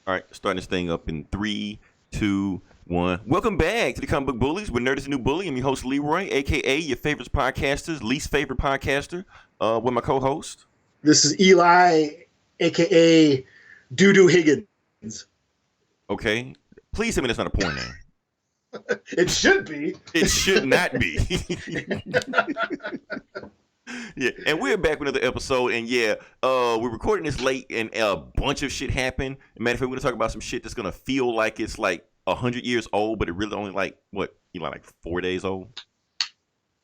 All right, starting this thing up in three, two, one. Welcome back to the Comic Book Bullies. We're Nerd is the New Bully. I'm your host, Leroy, a.k.a. your favorite podcaster's least favorite podcaster, with my co-host. This is Eli, aka Doo Higgins. Okay. Please tell me that's not a porn name. It should be. It should not be. Yeah, and we're back with another episode, and we're recording this late, and a bunch of shit happened. Matter of fact, we're gonna talk about some shit that's gonna feel like it's like 100 years old, but it really only like what, like 4 days old.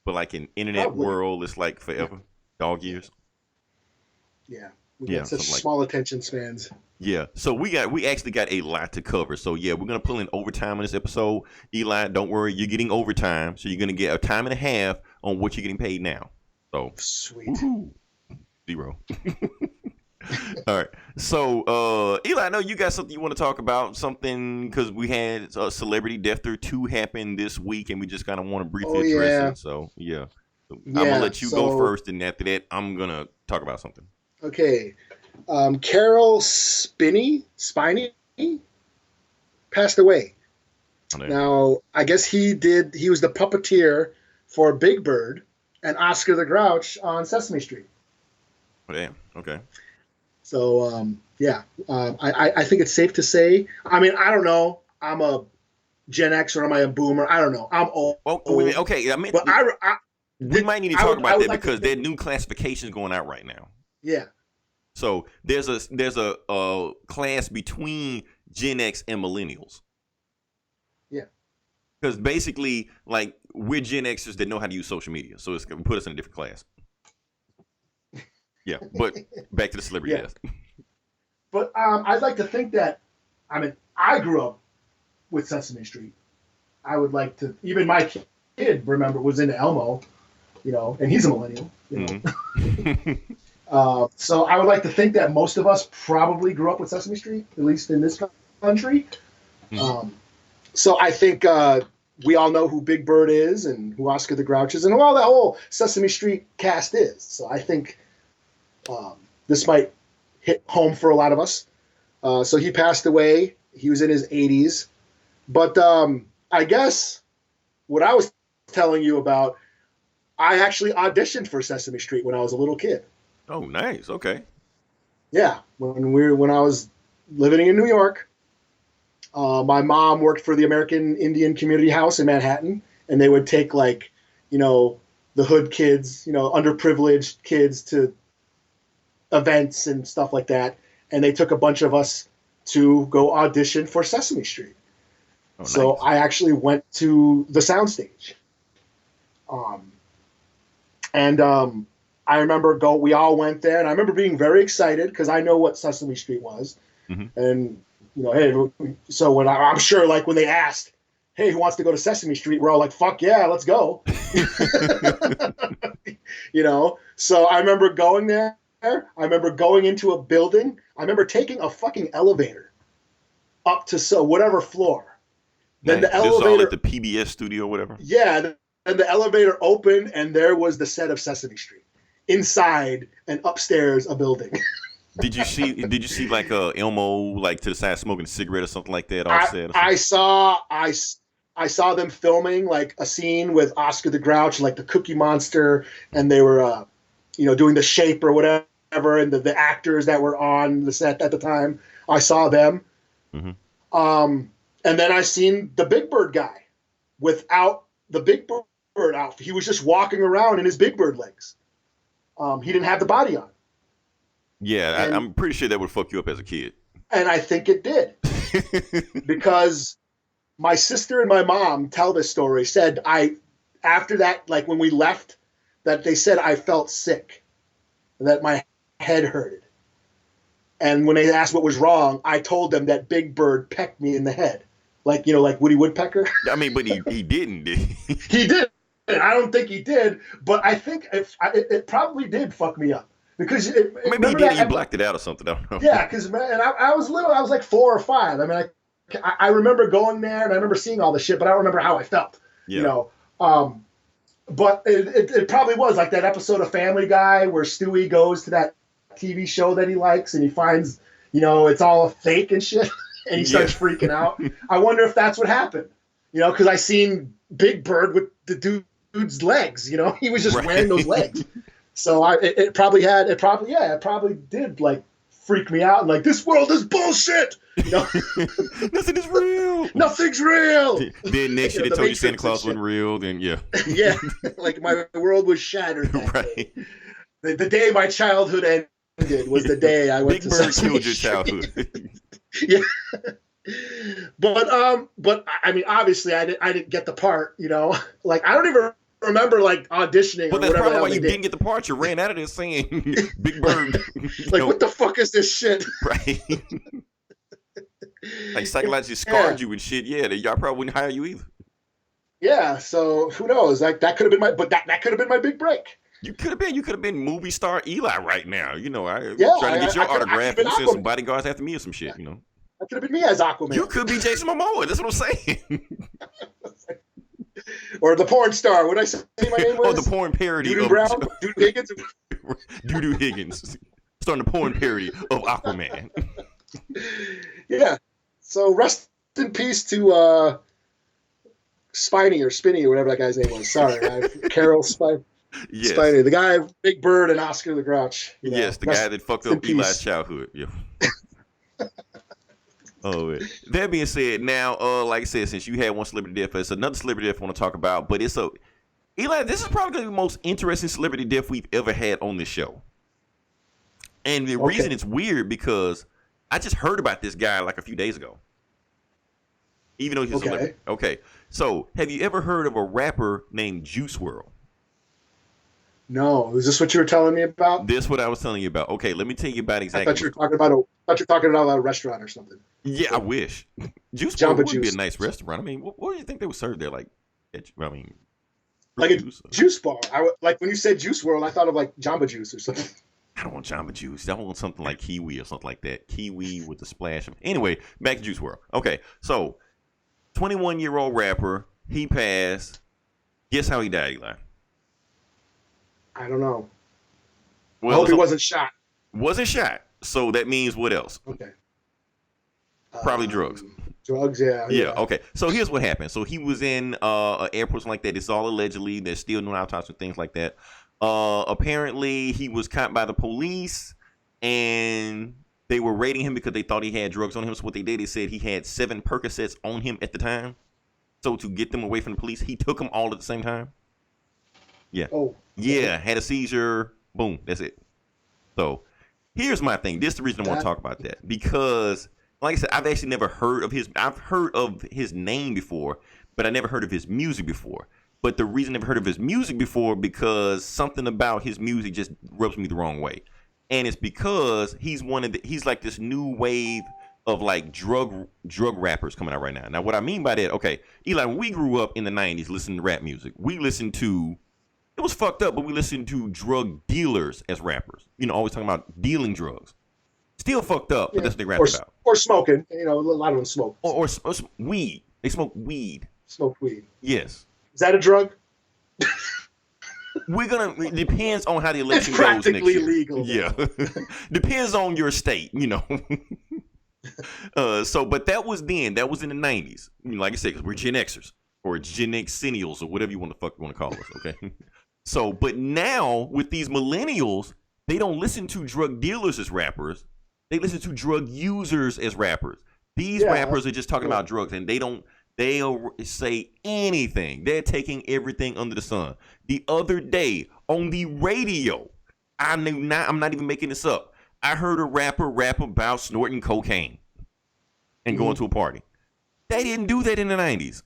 But like in internet Probably. world, it's like forever, dog years. Yeah, we got such something like small attention spans. Yeah, so we actually got a lot to cover. So yeah, we're gonna pull in overtime in this episode. Eli, don't worry, you're getting overtime, so you're gonna get a time and a half on what you're getting paid now. So Sweet. woohoo, 0. All right. So Eli, I know you got something you want to talk about, something because we had Celebrity Deathstroke 2 happen this week, and we just kind of want to briefly address it. So yeah, I'm gonna let you go first, and after that, I'm gonna talk about something. Okay. Carroll Spinney passed away. Now, I guess he was the puppeteer for Big Bird and Oscar the Grouch on Sesame Street. Oh, damn. Okay. So, I think it's safe to say, I mean, I don't know. I'm a Gen X or am I a boomer? I don't know. I'm old. Oh, okay. I mean, but we might need to talk about that because there are new classifications going out right now. Yeah. So there's a class between Gen X and millennials. Yeah. Because basically, like, we're Gen Xers that know how to use social media, so it's going to put us in a different class. Yeah, but back to the celebrity death. But I'd like to think that, I mean, I grew up with Sesame Street. I would like to, even my kid, remember, was into Elmo, and he's a millennial. Mm-hmm. So I would like to think that most of us probably grew up with Sesame Street, at least in this country. Mm-hmm. So I think we all know who Big Bird is and who Oscar the Grouch is and who all that whole Sesame Street cast is. So I think this might hit home for a lot of us. So he passed away. He was in his 80s. But I guess what I was telling you about, I actually auditioned for Sesame Street when I was a little kid. Oh, nice. Okay. Yeah, when I was living in New York. My mom worked for the American Indian Community House in Manhattan, and they would take the hood kids, underprivileged kids to events and stuff like that. And they took a bunch of us to go audition for Sesame Street. Oh, so nice. I actually went to the soundstage. I remember we all went there, and I remember being very excited because I know what Sesame Street was. Mm-hmm. And hey, so when I'm sure, like when they asked, hey, who wants to go to Sesame Street? We're all like, fuck yeah, let's go. So I remember going there. I remember going into a building. I remember taking a fucking elevator up to whatever floor. Then the elevator. This is all at the PBS studio or whatever? Yeah. And the elevator opened, and there was the set of Sesame Street inside and upstairs a building. Did you see like Elmo like to the side smoking a cigarette or something like that? I saw them filming like a scene with Oscar the Grouch, like the Cookie Monster, and they were doing the shape or whatever, and the actors that were on the set at the time. I saw them. Mm-hmm. And then I seen the Big Bird guy without the Big Bird outfit. He was just walking around in his Big Bird legs. He didn't have the body on. Yeah, I'm pretty sure that would fuck you up as a kid. And I think it did. Because my sister and my mom tell this story, said after that, like when we left, that they said I felt sick, that my head hurted. And when they asked what was wrong, I told them that Big Bird pecked me in the head. Like Woody Woodpecker. I mean, but he didn't, did he? He did. I don't think he did, but I think it probably did fuck me up. Because maybe he did. You blacked it out or something. I don't know. Yeah, because I was little. I was like 4 or 5. I mean, I remember going there and I remember seeing all the shit, but I don't remember how I felt. Yeah. But it probably was like that episode of Family Guy where Stewie goes to that TV show that he likes and he finds, it's all fake and shit. and he starts freaking out. I wonder if that's what happened. You know, because I seen Big Bird with the dude's legs. You know, he was just wearing those legs. So it probably did like freak me out and like, this world is bullshit. You know? Nothing is real. Nothing's real. Then next year they told you Santa Claus wasn't real. Then yeah. Like my world was shattered. Right. The day my childhood ended was the day I went Big to Bird Sesame killed your Street. childhood. Yeah. But I mean, obviously I didn't get the part. You know, like I don't even remember like auditioning. But that's probably why you didn't get the part. You ran out of there saying Big Bird. Like, what the fuck is this shit? Right. Like psychologically scarred you and shit. Yeah, y'all probably wouldn't hire you either. Yeah, so who knows? Like that could have been that could have been my big break. You could have been movie star Eli right now. You know, trying to get your autograph and send some bodyguards after me or some shit. You know, that could have been me as Aquaman. You could be Jason Momoa. That's what I'm saying. Or the porn star. What did I say my name was? Oh, the porn parody. Doo-Doo Brown? Doo-Doo Higgins? Doo-Doo Higgins. Starting the porn parody of Aquaman. Yeah. So rest in peace to Spinney or whatever that guy's name was. Sorry. Carroll Spinney. Yes. Spinney. The guy, Big Bird and Oscar the Grouch. You know, yes, the guy that fucked up Eli's childhood. Yeah. Oh, that being said, now, like I said, since you had one celebrity death, it's another celebrity death I want to talk about. But Eli, this is probably the most interesting celebrity death we've ever had on this show. And the reason it's weird because I just heard about this guy like a few days ago. Even though he's a celebrity. Okay. So, have you ever heard of a rapper named Juice Wrld? No. Is this what you were telling me about? This is what I was telling you about. Okay, let me tell you about exactly. I thought you were talking about a restaurant or something. Yeah, I wish. Juice Wrld would be a nice restaurant. I mean, what do you think they would serve there? Like a juice bar. Like when you said Juice Wrld, I thought of like Jamba Juice or something. I don't want Jamba Juice. I want something like Kiwi or something like that. Kiwi with a splash of. Anyway, back to Juice Wrld. Okay, so 21-year-old rapper. He passed. Guess how he died, Eli? I don't know. Well, I hope he wasn't shot. Wasn't shot. So that means what else? Okay. Probably drugs. Drugs, yeah. Okay. So here's what happened. So he was in an airport like that. It's all allegedly. There's still no autopsy and things like that. Apparently, he was caught by the police, and they were raiding him because they thought he had drugs on him. So what they did, they said he had 7 Percocets on him at the time. So to get them away from the police, he took them all at the same time. Yeah. Oh. Yeah. Had a seizure. Boom. That's it. So here's my thing. This is the reason I want to talk about that. Because, like I said, I've actually never heard of I've heard of his name before, but I never heard of his music before. But the reason I never heard of his music before, because something about his music just rubs me the wrong way. And it's because he's he's like this new wave of like drug rappers coming out right now. Now, what I mean by that, okay, Eli, when we grew up in the 90s listening to rap music, we listened to, it was fucked up, but we listened to drug dealers as rappers. You know, always talking about dealing drugs. Still fucked up, but that's what they rap about. Or smoking. You know, a lot of them smoke. Or weed. They smoke weed. Smoke weed. Yes. Is that a drug? It depends on how the election it's goes next practically year. legal. Yeah. Depends on your state, you know. But that was then. That was in the 90s. Like I said, because we're Gen Xers or Gen Xennials or whatever you want to call us, okay? So, but now with these millennials, they don't listen to drug dealers as rappers. They listen to drug users as rappers. These rappers are just talking about drugs, and they'll say anything. They're taking everything under the sun. The other day on the radio, I'm not even making this up. I heard a rapper rap about snorting cocaine and going to a party. They didn't do that in the 90s.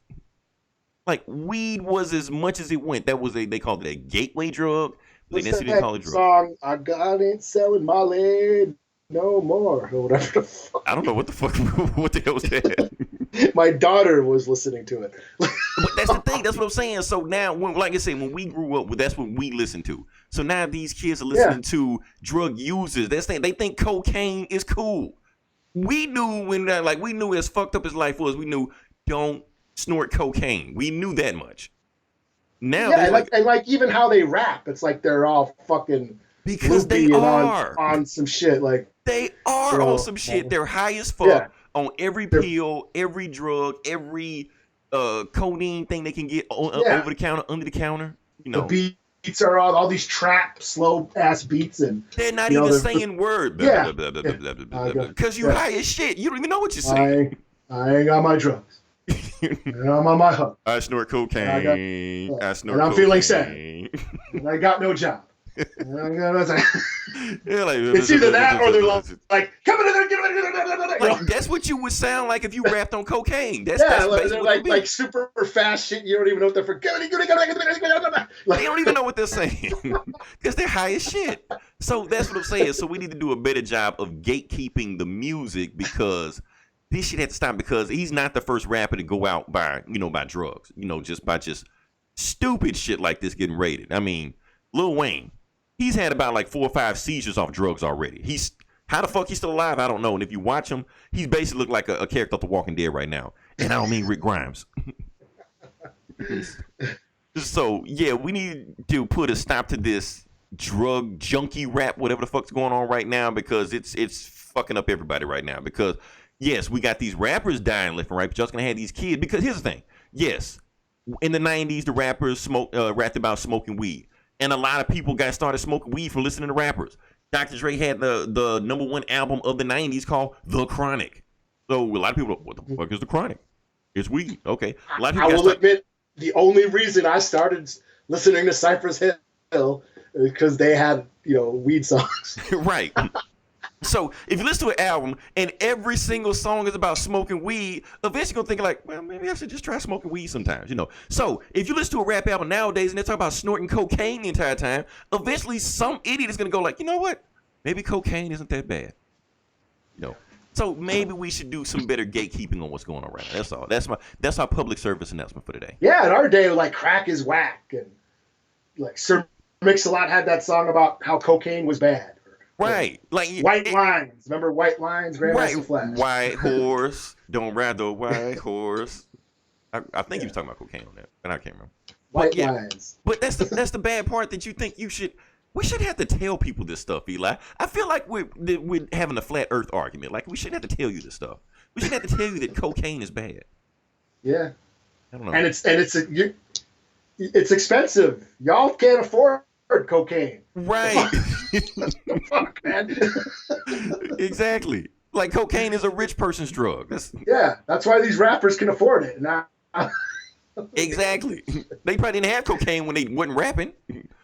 Like, weed was as much as it went. That was they called it a gateway drug. They didn't call it drug. Song, I got it selling my leg no more, or whatever the fuck. I don't know what the hell was that? My daughter was listening to it. But that's the thing. That's what I'm saying. So now, like I say, when we grew up, that's what we listened to. So now these kids are listening to drug users. They think cocaine is cool. We knew we knew as fucked up as life was. We knew don't snort cocaine. We knew that much. Now, and even how they rap, it's like they're all fucking because they are on some shit. Like they are on some shit. They're high as fuck, on every pill, every drug, every codeine thing they can get over the counter, under the counter. You know, the beats are all these trap, slow ass beats, and they're not even saying word. Yeah, because you high as shit. You don't even know what you're saying. I ain't got my drugs. And I'm on my hook. I snort cocaine. I snort and I'm cocaine. Feeling sad. And I got no job. It's either that or they're like, come in there, like, that's what you would sound like if you rapped on cocaine. That's like super fast shit. You don't even know what they're for. They don't even know what they're saying because they're high as shit. So that's what I'm saying. So we need to do a better job of gatekeeping the music because this shit had to stop because he's not the first rapper to go out by drugs. Just stupid shit like this getting raided. I mean, Lil Wayne. He's had about like 4 or 5 seizures off drugs already. How the fuck he's still alive? I don't know. And if you watch him, he basically look like a character of The Walking Dead right now. And I don't mean Rick Grimes. So yeah, we need to put a stop to this drug junkie rap, whatever the fuck's going on right now, because it's fucking up everybody right now. Because yes, we got these rappers dying left and right, but y'all's gonna have these kids. Because here's the thing. Yes, in the 90s, the rappers rapped about smoking weed. And a lot of people got started smoking weed from listening to rappers. Dr. Dre had the #1 album of the 90s called The Chronic. So a lot of people, what the fuck is The Chronic? It's weed. Okay. A lot of people I will admit, the only reason I started listening to Cypress Hill is because they had, weed songs. Right. So if you listen to an album and every single song is about smoking weed, eventually you're going to think like, well, maybe I should just try smoking weed sometimes, So if you listen to a rap album nowadays and they talk about snorting cocaine the entire time, eventually some idiot is going to go like, you know what? Maybe cocaine isn't that bad. So maybe we should do some better gatekeeping on what's going on right now. That's all. That's our public service announcement for today. Yeah, in our day, like crack is whack. And like Sir Mix-a-Lot had that song about how cocaine was bad. Right, like White Lines. Remember White Lines? Grandmaster Flash. White horse, don't ride the white horse. I think he was talking about cocaine on that, and I can't remember. White Lines. But that's the bad part that you think we should have to tell people this stuff, Eli. I feel like we're having a flat Earth argument. Like we shouldn't have to tell you this stuff. We shouldn't have to tell you that cocaine is bad. Yeah. I don't know. And it's expensive. Y'all can't afford cocaine. Right. The fuck, man. Exactly. Like cocaine is a rich person's drug. That's why these rappers can afford it. Now, exactly. They probably didn't have cocaine when they wasn't rapping.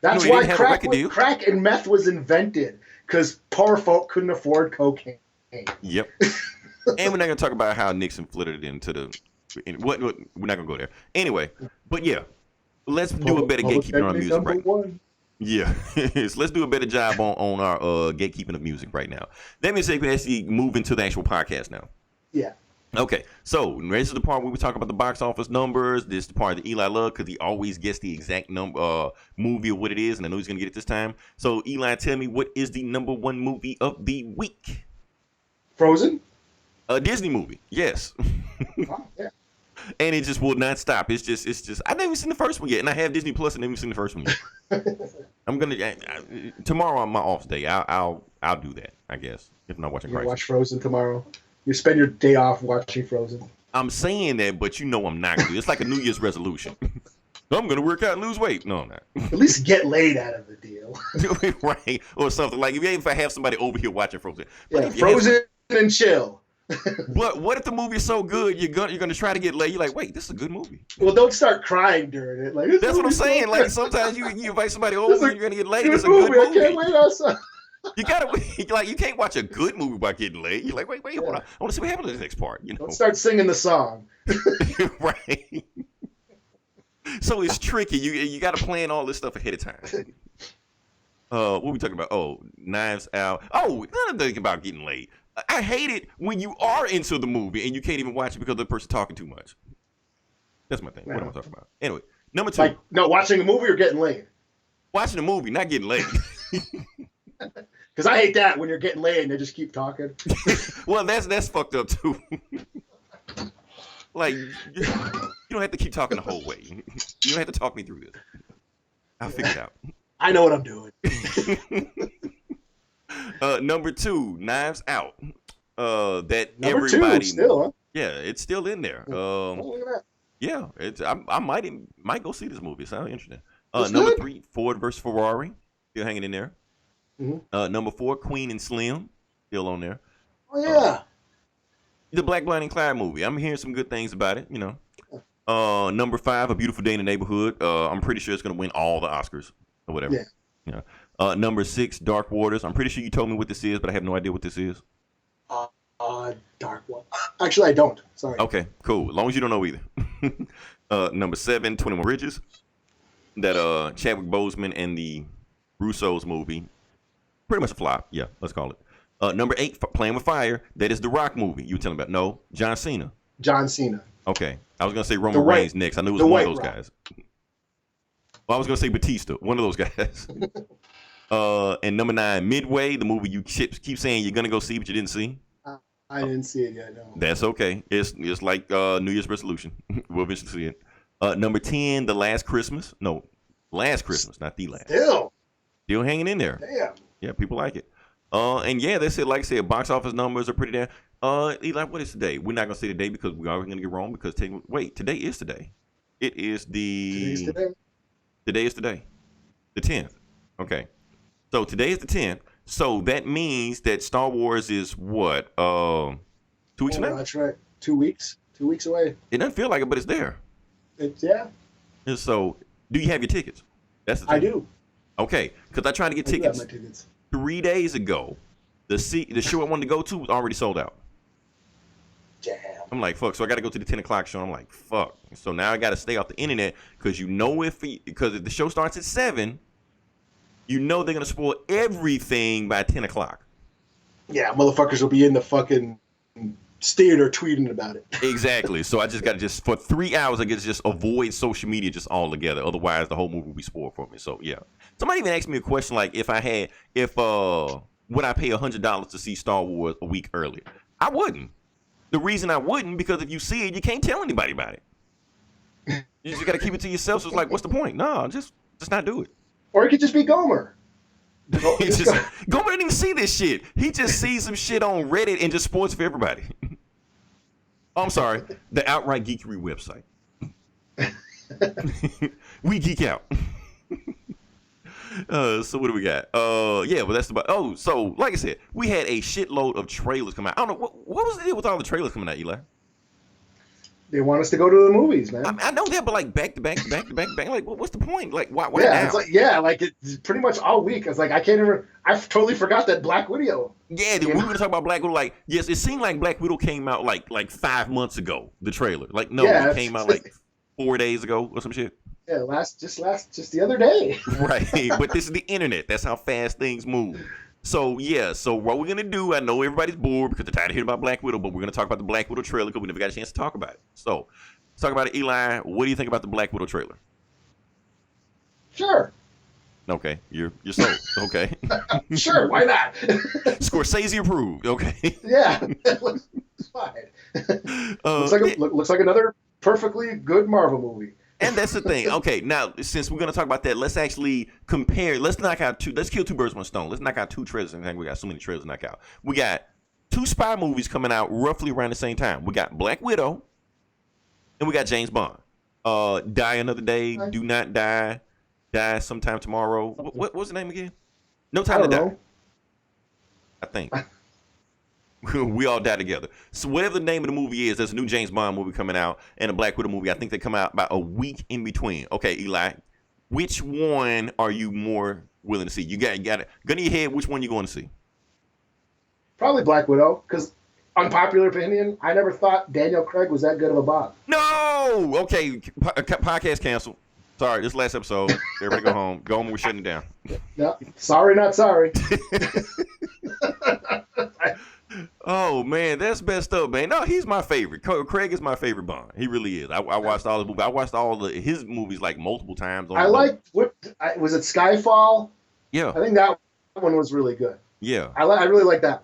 That's why crack and meth was invented, because poor folk couldn't afford cocaine. Yep. And we're not gonna talk about how Nixon flitted into the. What? We're not gonna go there. Anyway, but yeah, let's do a better gatekeeping on our music right now. Yeah, let's do a better job on our gatekeeping of music right now. That means we can actually move into the actual podcast now. Yeah. Okay, so this is the part where we talk about the box office numbers. This is the part that Eli loves because he always gets the exact number movie or what it is, and I know he's gonna get it this time. So Eli, tell me, what is the #1 movie of the week? Frozen. A Disney movie. Yes. Oh, yeah. And it just will not stop. It's just. I've never seen the first one yet, and I have Disney Plus, and never seen the first one yet. I'm gonna tomorrow on my off day. I'll do that, I guess, if I'm not watching. You watch Frozen tomorrow. You spend your day off watching Frozen. I'm saying that, but I'm not gonna do it. It's like a New Year's resolution. I'm gonna work out and lose weight. No, I'm not. At least get laid out of the deal. Right, or something like if I have somebody over here watching Frozen. Yeah, Frozen and chill. But what if the movie is so good you're gonna try to get laid? You're like, wait, this is a good movie. Well, don't start crying during it. Like that's what I'm saying. So like sometimes you invite somebody over and you're gonna get laid. It's a good movie. I can't wait outside. You gotta you can't watch a good movie by getting laid. You're like, wait, hold on. I want to see what happens in the next part. Don't start singing the song. Right. So it's tricky. You got to plan all this stuff ahead of time. What are we talking about? Oh, Knives Out. Oh, another thing about getting laid. I hate it when you are into the movie and you can't even watch it because the person's talking too much. That's my thing. What am I talking about? Anyway, #2. Like, no, watching a movie or getting laid? Watching a movie, not getting laid. Because I hate that when you're getting laid and they just keep talking. Well, that's fucked up too. Like, you don't have to keep talking the whole way. You don't have to talk me through this. I'll figure it out. I know what I'm doing. #2, Knives Out. that Number everybody 2 still, huh? yeah, it's still in there. Oh, look at that. Yeah, it's I might go see this movie. It sounds interesting. It's Number good. 3, Ford versus Ferrari, still hanging in there. Number 4, Queen and Slim, still on there. Oh yeah. The Black, Blind, and Clyde movie. I'm hearing some good things about it. You know. Number 5, A Beautiful Day in the Neighborhood. I'm pretty sure it's gonna win all the Oscars or whatever. Yeah. Number 6, Dark Waters. I'm pretty sure you told me what this is, but I have no idea what this is. Dark one. Actually, I don't. Sorry. Okay, cool. As long as you don't know either. Number 7, 21 Bridges. That Chadwick Boseman and the Russo's movie. Pretty much a flop. Yeah, let's call it. Number 8, Playing with Fire. That is the Rock movie you were telling me about. No, John Cena. John Cena. Okay. I was going to say Roman Reigns next. I knew it was one of those guys. Well, I was going to say Batista. One of those guys. And number 9, Midway. The movie you keep saying you're going to go see, but you didn't see. I didn't see it yet, no. That's okay. It's like New Year's resolution. We'll eventually see it. Number 10, The Last Christmas. No, Last Christmas, not The Last. Still Still hanging in there. Damn. Yeah, people like it. And yeah, that's it. Like I said, box office numbers are pretty damn. Eli, what is today? We're not going to say today because we are going to get wrong because today is today. It is Today's today? Today is today. The 10th. Okay. So today is the 10th. So that means that Star Wars is what? 2 weeks from now? That's right. 2 weeks. 2 weeks away. It doesn't feel like it, but it's there. Yeah. And so, do you have your tickets? That's the thing. I do. Okay, because I tried to get I do have tickets my tickets 3 days ago. The show I wanted to go to was already sold out. Damn. I'm like, fuck. So I got to go to the 10 o'clock show. I'm like, fuck. So now I got to stay off the internet because if the show starts at 7, you know they're going to spoil everything by 10 o'clock. Yeah, motherfuckers will be in the fucking theater tweeting about it. Exactly. So I just got to for 3 hours, I get to just avoid social media just altogether. Otherwise, the whole movie will be spoiled for me. So, yeah. Somebody even asked me a question like, would I pay $100 to see Star Wars a week earlier? I wouldn't. The reason I wouldn't, because if you see it, you can't tell anybody about it. You just got to keep it to yourself. So it's like, what's the point? No, just not do it. Or it could just be Gomer. Gomer didn't even see this shit. He just sees some shit on Reddit and just spoils for everybody. Oh, I'm sorry. The Outright Geekery website. We geek out. So what do we got? Yeah, well that's about. Oh, so like I said, we had a shitload of trailers come out. I don't know what was the deal with all the trailers coming out, Eli. They want us to go to the movies, man. I know that, but like back to back. Like, what's the point? Like, why yeah, now? It's pretty much all week. It's like I totally forgot that Black Widow. Yeah, we were gonna talk about Black Widow. Like, yes, it seemed like Black Widow came out like 5 months ago. The trailer, like, no, it came out like 4 days ago or some shit. Yeah, just the other day. Right, but this is the internet. That's how fast things move. So, yeah, so what we're going to do, I know everybody's bored because they're tired of hearing about Black Widow, but we're going to talk about the Black Widow trailer because we never got a chance to talk about it. So, let's talk about it. Eli, what do you think about the Black Widow trailer? Sure. Okay, you're sold. Okay. Sure, why not? Scorsese approved. Okay. Yeah, it's fine. Looks like another perfectly good Marvel movie. And that's the thing. Okay, now since we're gonna talk about that, let's actually compare. Let's kill two birds with one stone. Let's knock out two trailers. I think we got so many trailers to knock out. We got two spy movies coming out roughly around the same time. We got Black Widow, and we got James Bond. Die Another Day, Do Not Die, Die Sometime Tomorrow. What was the name again? No Time to Die. I think. We all die together. So whatever the name of the movie is, there's a new James Bond movie coming out and a Black Widow movie. I think they come out about a week in between. Okay, Eli, which one are you more willing to see? You got it. Gun in your head, which one you going to see? Probably Black Widow, because unpopular opinion, I never thought Daniel Craig was that good of a Bond. No! Okay, podcast canceled. Sorry, this last episode. Everybody go home. Go home, we're shutting it down. No, sorry, not sorry. Oh man, that's messed up, man. No, he's my favorite. Craig is my favorite Bond. He really is. I watched all his movies. I watched all his movies like multiple times. I liked was it Skyfall? Yeah, I think that one was really good. Yeah, I really like that.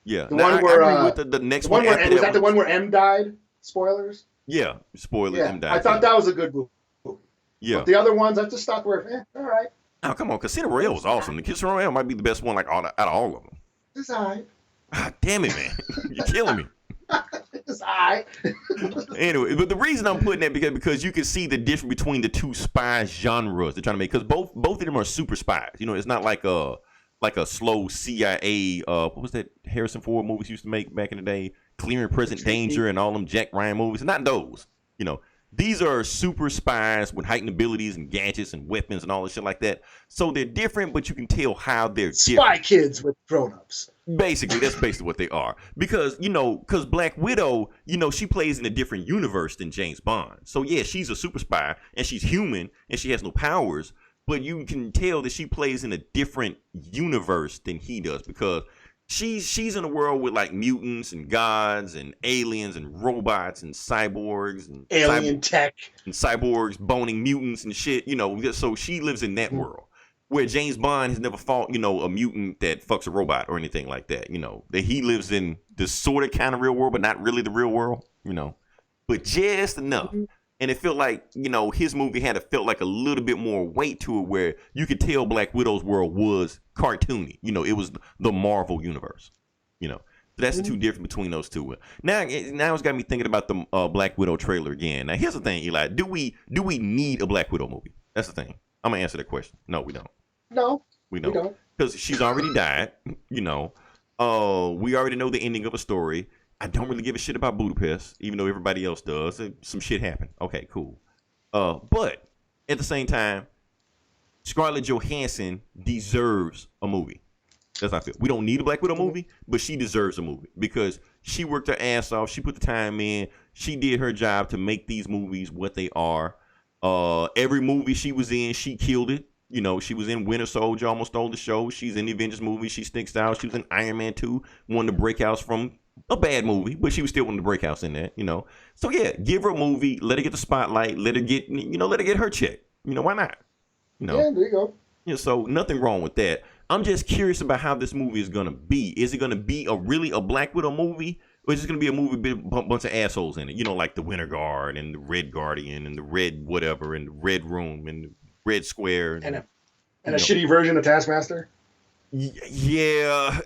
Yeah, the one where I agree with the next one. Was that the one where M died? Spoilers. Yeah, spoilers. Yeah, M died. I thought that was a good movie. Yeah, but the other ones I just thought were all right. Oh come on, Casino Royale was awesome. The Casino Royale might be the best one out of all of them. It's all right. God damn it, man. You're killing me. It's all right. Anyway, but the reason I'm putting that because you can see the difference between the two spy genres they're trying to make, because both of them are super spies. You know, it's not like a slow CIA. What was that Harrison Ford movies used to make back in the day? Clear and Present Danger and all them Jack Ryan movies. Not those. You know, these are super spies with heightened abilities and gadgets and weapons and all this shit like that. So they're different, but you can tell how they're Spy different. kids with grown-ups. Basically, that's basically what they are. Because Black Widow, she plays in a different universe than James Bond. So yeah, she's a super spy and she's human and she has no powers, but you can tell that she plays in a different universe than he does, because she's in a world with like mutants and gods and aliens and robots and cyborgs and alien tech and cyborgs boning mutants and shit. So she lives in that world. Where James Bond has never fought, a mutant that fucks a robot or anything like that. That he lives in this sort of kind of real world, but not really the real world. But just enough. And it felt like, his movie felt like a little bit more weight to it, where you could tell Black Widow's world was cartoony. It was the Marvel universe. So that's the two difference between those two. Now it's got me thinking about the Black Widow trailer again. Now here's the thing, Eli. Do we need a Black Widow movie? That's the thing. I'm gonna answer that question. No, we don't. No, we don't. Because she's already died. We already know the ending of a story. I don't really give a shit about Budapest, even though everybody else does. Some shit happened. Okay, cool. But at the same time, Scarlett Johansson deserves a movie. That's how I feel. We don't need a Black Widow movie, but she deserves a movie because she worked her ass off. She put the time in. She did her job to make these movies what they are. Every movie she was in, she killed it. She was in Winter Soldier, almost stole the show. She's in the Avengers movie. She sticks out. She was in Iron Man 2, one of the breakouts from a bad movie, but she was still one of the breakouts in that, So yeah, give her a movie, let her get the spotlight, let her get her check. Why not? Yeah, there you go. So nothing wrong with that. I'm just curious about how this movie is gonna be. Is it gonna be really a Black Widow movie? Or is it gonna be a movie with a bunch of assholes in it? Like the Winter Guard and the Red Guardian and the Red whatever and the Red Room and the Red Square and a shitty version of Taskmaster. Yeah,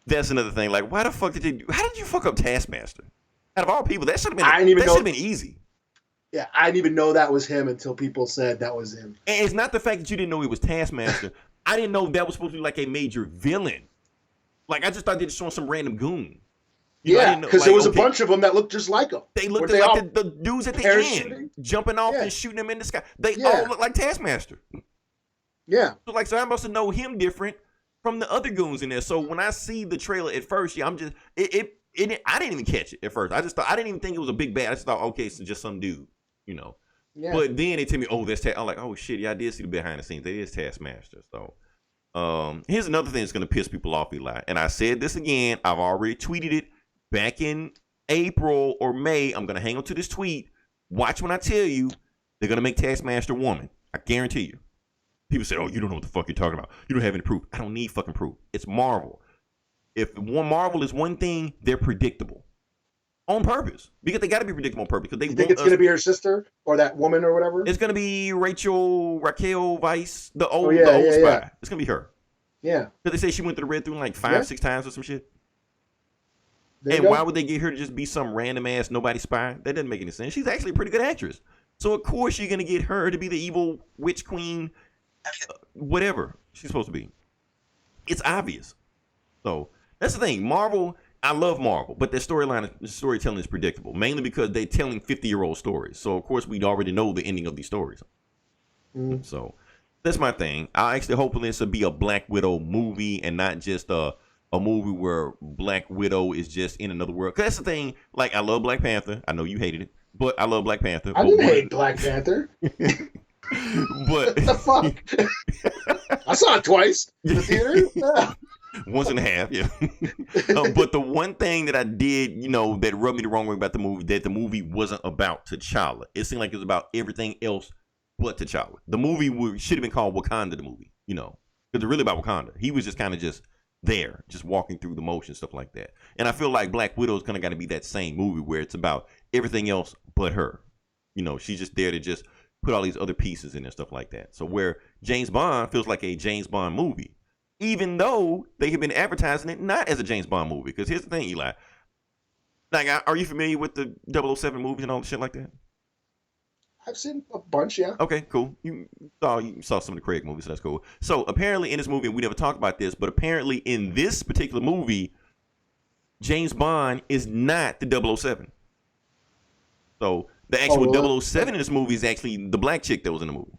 that's another thing. Like, why the fuck did you? How did you fuck up Taskmaster? Out of all people, that should have been. That should have been easy. Yeah, I didn't even know that was him until people said that was him. And it's not the fact that you didn't know he was Taskmaster. I didn't know that was supposed to be like a major villain. Like, I just thought they were showing some random goon. Yeah, because there was a bunch of them that looked just like him. They looked like the dudes at the end, jumping off and shooting them in the sky. They all look like Taskmaster. Yeah. So I'm supposed to know him different from the other goons in there. So when I see the trailer at first, I'm just I didn't even catch it at first. I didn't even think it was a big bad. I just thought, okay, it's just some dude, Yeah. But then they tell me, oh, that's I'm like, oh shit, yeah, I did see the behind the scenes. That is Taskmaster. So here's another thing that's gonna piss people off, Eli. And I said this again. I've already tweeted it back in April or May. I'm gonna hang on to this tweet. Watch when I tell you they're gonna make Taskmaster a woman. I guarantee you. People say, oh, you don't know what the fuck you're talking about. You don't have any proof. I don't need fucking proof. It's Marvel. If Marvel is one thing, they're predictable. On purpose. Because they got to be predictable on purpose. Because you think it's going to be her sister or that woman or whatever? It's going to be Raquel Weisz, the old spy. Yeah. It's going to be her. Yeah. Because they say she went to the Red Room like 5-6 times or some shit. And why would they get her to just be some random ass nobody spy? That doesn't make any sense. She's actually a pretty good actress. So of course you're going to get her to be the evil witch queen, whatever she's supposed to be. It's obvious. So that's the thing. Marvel, I love Marvel, but their storytelling is predictable, mainly because they're telling 50-year-old stories. So of course we already know the ending of these stories. So that's my thing. I actually hope this will be a Black Widow movie and not just a movie where Black Widow is just in another world. 'Cause that's the thing. Like, I love Black Panther. I know you hated it, but I love Black Panther. I didn't hate Black Panther. But what the fuck? I saw it twice in the theater. Once and a half, yeah. But the one thing that I did, that rubbed me the wrong way about the movie, that the movie wasn't about T'Challa. It seemed like it was about everything else but T'Challa. The movie should have been called Wakanda the movie, because it's really about Wakanda. He was just kind of just there, just walking through the motion, stuff like that. And I feel like Black Widow is kind of got to be that same movie where it's about everything else but her. She's just there to just put all these other pieces in and stuff like that. So where James Bond feels like a James Bond movie. even though they have been advertising it not as a James Bond movie. Because here's the thing, Eli. Like, are you familiar with the 007 movies and all the shit like that? I've seen a bunch, yeah. Okay, cool. You saw some of the Craig movies, so that's cool. So apparently in this movie, we never talked about this, but apparently in this particular movie, James Bond is not the 007. So the actual 007 in this movie is actually the black chick that was in the movie.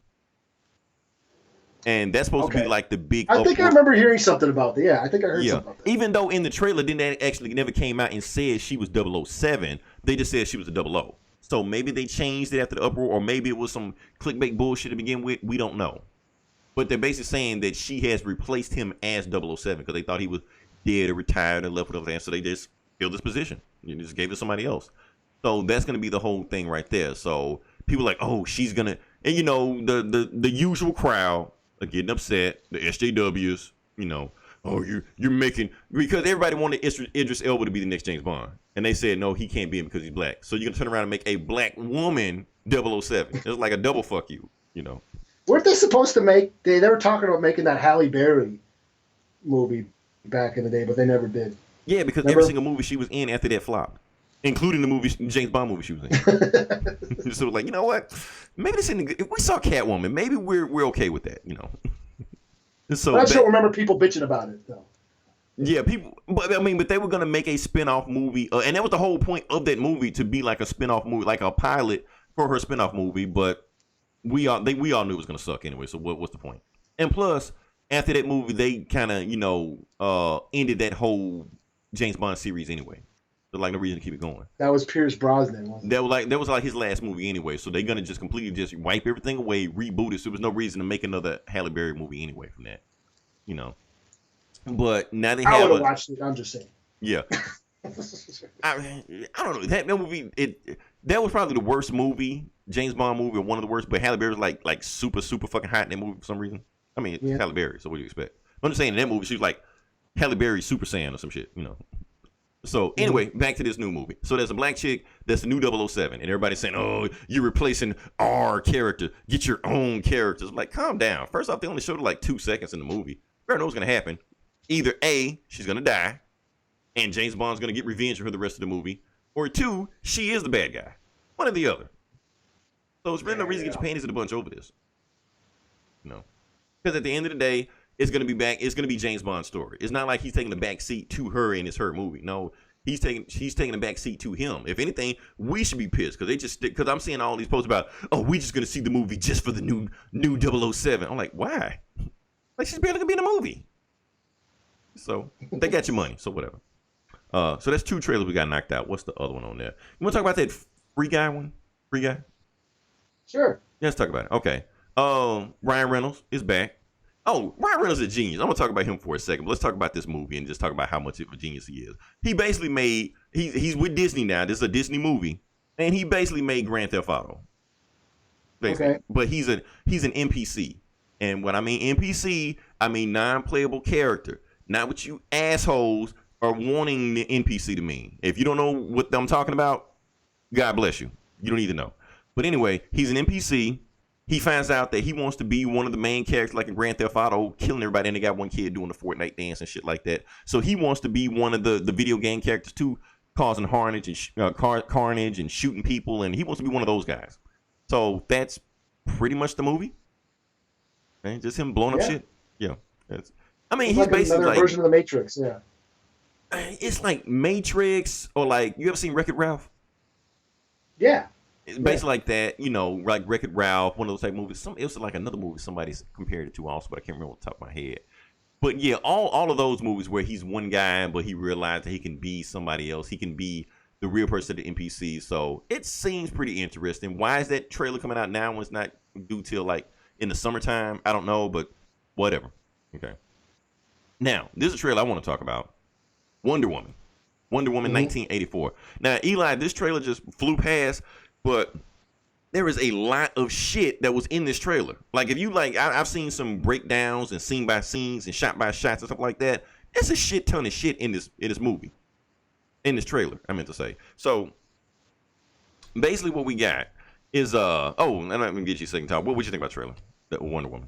And that's supposed to be like the big. I think I remember hearing something about that. Yeah, I think I heard something about that. Even though in the trailer, didn't actually never came out and said she was 007. They just said she was a 00. So maybe they changed it after the uproar, or maybe it was some clickbait bullshit to begin with. We don't know. But they're basically saying that she has replaced him as 007 because they thought he was dead or retired and left with other hands. So they just filled this position. You just gave it to somebody else. So that's going to be the whole thing right there. So people are like, oh, she's going to, and you know, the usual crowd are getting upset. The SJWs, you know, oh, you're making, because everybody wanted Idris Elba to be the next James Bond. And they said, no, he can't be him because he's black. So you're going to turn around and make a black woman 007. It's like a double fuck you, you know. Weren't they supposed to make, they were talking about making that Halle Berry movie back in the day, but they never did. Yeah, because every single movie she was in after that flopped, including the movie, James Bond movie she was in. So like, you know what? Maybe this isn't, if we saw Catwoman, maybe we're okay with that, you know. So but I still remember people bitching about it, though. Yeah, people, but I mean, but they were gonna make a spin-off movie, and that was the whole point of that movie, to be like a spin-off movie, like a pilot for her spin-off movie. But we all knew it was gonna suck anyway. So what's the point? And plus, after that movie, they kind of ended that whole James Bond series anyway. So like no reason to keep it going. That was Pierce Brosnan, wasn't it? That was like his last movie anyway. So they're gonna just completely just wipe everything away, reboot it. So there was no reason to make another Halle Berry movie anyway from that, you know. But now they have. I would have watched it. I'm just saying. Yeah. I don't know. That movie, that was probably the worst movie, James Bond movie, or one of the worst. But Halle Berry was like super fucking hot in that movie for some reason. I mean, it's Halle Berry, so what do you expect? I'm just saying, in that movie, she was like Halle Berry Super Saiyan or some shit, you know. So anyway, back to this new movie. So there's a black chick that's the new 007, and everybody's saying, "Oh, you're replacing our character. Get your own characters." I'm like, calm down. First off, they only showed her like 2 seconds in the movie. You already know what's gonna happen. Either A, she's gonna die, and James Bond's gonna get revenge for her the rest of the movie, or 2, she is the bad guy. One or the other. So it's really no reason to get your panties in a bunch over this. You know, because at the end of the day, it's gonna be James Bond's story. It's not like he's taking the back seat to her and it's her movie. No, she's taking the back seat to him. If anything, we should be pissed because I'm seeing all these posts about, oh, we just gonna see the movie just for the new 007. I'm like, why? Like, she's barely gonna be in the movie. So they got your money. So whatever. So that's 2 trailers we got knocked out. What's the other one on there? You want to talk about that Free Guy one? Free Guy? Sure. Yeah, let's talk about it. Okay. Ryan Reynolds is back. Oh, Ryan Reynolds is a genius. I'm gonna talk about him for a second. But let's talk about this movie and just talk about how much of a genius he is. He basically made. He's with Disney now. This is a Disney movie, and he basically made Grand Theft Auto. Basically. Okay. But he's an NPC, and when I mean NPC, I mean non-playable character. Not what you assholes are wanting the NPC to mean. If you don't know what I'm talking about, God bless you. You don't need to know. But anyway, he's an NPC. He finds out that he wants to be one of the main characters, like in Grand Theft Auto, killing everybody, and they got one kid doing the Fortnite dance and shit like that. So he wants to be one of the video game characters too, causing carnage and shooting people, and he wants to be one of those guys. So that's pretty much the movie. Okay? Just him blowing up shit. Yeah. He's like basically another version of the Matrix. Yeah. It's like Matrix, or like, you ever seen Wreck-It Ralph? Yeah. It's basically like that, you know, like Wreck-It Ralph, one of those type of movies. It was like another movie somebody compared it to also, but I can't remember off the top of my head. But yeah, all of those movies where he's one guy, but he realized that he can be somebody else. He can be the real person, the NPC. So it seems pretty interesting. Why is that trailer coming out now when it's not due till like in the summertime? I don't know, but whatever. Okay. Now, this is a trailer I want to talk about. Wonder Woman 1984. Now, Eli, this trailer just flew past, but there is a lot of shit that was in this trailer. Like, if you like, I've seen some breakdowns and scene by scenes and shot by shots and stuff like that. There's a shit ton of shit in this movie, in this trailer, I meant to say. So, basically what we got is, and I'm going to get you a second time. What would you think about the trailer, the Wonder Woman?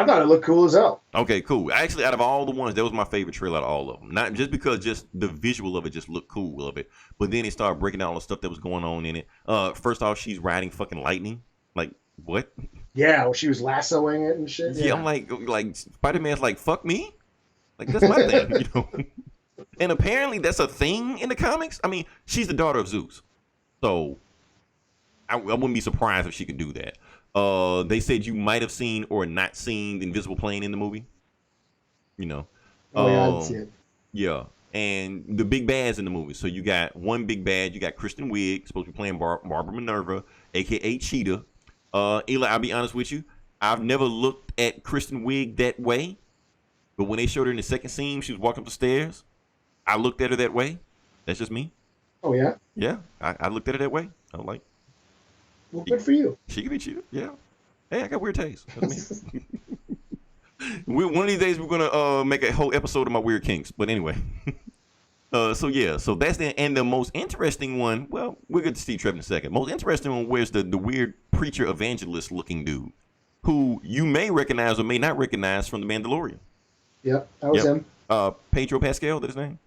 I thought it looked cool as hell. Okay, cool. Actually, out of all the ones, that was my favorite trailer out of all of them. Not just because just the visual of it just looked cool of it, but then it started breaking down all the stuff that was going on in it. First off, she's riding fucking lightning. Like, what? Yeah, well, she was lassoing it and shit. Yeah, I'm like Spider-Man's like, fuck me? Like, that's my thing, you know? And apparently that's a thing in the comics. I mean, she's the daughter of Zeus. So I wouldn't be surprised if she could do that. They said you might have seen or not seen the invisible plane in the movie. You know. Oh, yeah, I didn't see it. Yeah. And the big bads in the movie. So you got one big bad. You got Kristen Wiig, supposed to be playing Barbara Minerva, a.k.a. Cheetah. Eli, I'll be honest with you. I've never looked at Kristen Wiig that way. But when they showed her in the second scene, she was walking up the stairs. I looked at her that way. That's just me. Oh, yeah? Yeah. I looked at her that way. I was like, well, good for you. She could be Cheetah. Yeah. Hey, I got weird taste. That's me. One of these days we're gonna make a whole episode of my weird kinks. But anyway, so that's the most interesting one. Well, we'll get to Steve Trevor in a second. Most interesting one was the weird preacher evangelist looking dude, who you may recognize or may not recognize from The Mandalorian. Yep, that was him. Pedro Pascal, that's his name.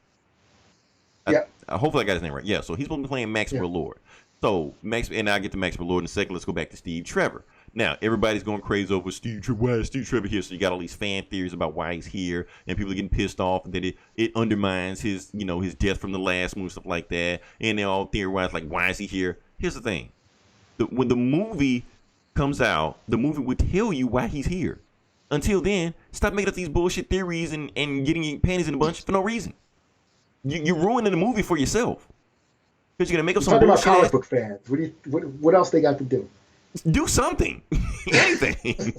Yep. Hopefully I got his name right. Yeah. So he's supposed to be playing Maxwell Lord. So and I'll get to Maxwell Lord in a second. Let's go back to Steve Trevor. Now, everybody's going crazy over Steve Trevor. Why is Steve Trevor here? So you got all these fan theories about why he's here, and people are getting pissed off that it undermines his death from the last movie, stuff like that. And they all theorize like, why is he here? Here's the thing: when the movie comes out, the movie would tell you why he's here. Until then, stop making up these bullshit theories and getting your panties in a bunch for no reason. You're ruining the movie for yourself because you're gonna make up some bullshit. Talking about comic book fans. What else they got to do? Do something, anything,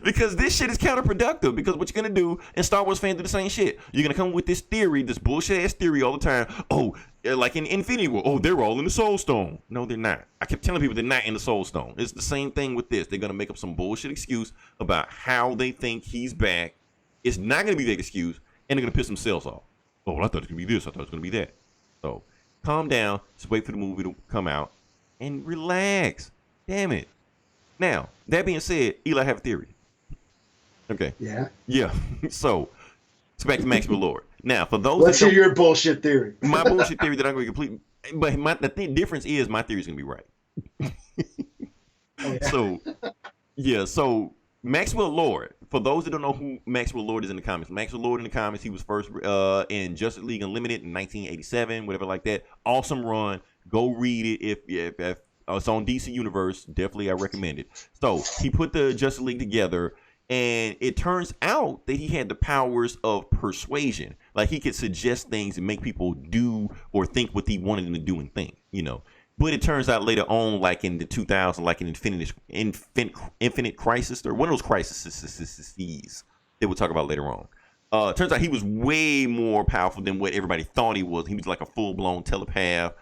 because this shit is counterproductive. Because what you're gonna do, and Star Wars fans do the same shit. You're gonna come with this theory, this bullshit ass theory all the time. Oh, like in Infinity War. Oh, they're all in the Soul Stone. No, they're not. I kept telling people they're not in the Soul Stone. It's the same thing with this. They're gonna make up some bullshit excuse about how they think he's back. It's not gonna be that excuse, and they're gonna piss themselves off. Oh, well, I thought it was gonna be this. I thought it was gonna be that. So calm down. Just wait for the movie to come out and relax. Damn it. Now, that being said, Eli, I have a theory. Okay. Yeah? Yeah. So, let's go back to Maxwell Lord. Now, for those Let's hear your bullshit theory. My bullshit theory that I'm going to complete. But the difference is my theory is going to be right. Oh, yeah. So Maxwell Lord, for those that don't know who Maxwell Lord is in the comics, Maxwell Lord in the comics, he was first in Justice League Unlimited in 1987, whatever like that. Awesome run. Go read it if it's on DC Universe. Definitely, I recommend it. So he put the Justice League together, and it turns out that he had the powers of persuasion. Like he could suggest things and make people do or think what he wanted them to do and think. But it turns out later on, like in the 2000s, like in Infinite Crisis, or one of those crises that we'll talk about later on. It turns out he was way more powerful than what everybody thought he was. He was like a full-blown telepath.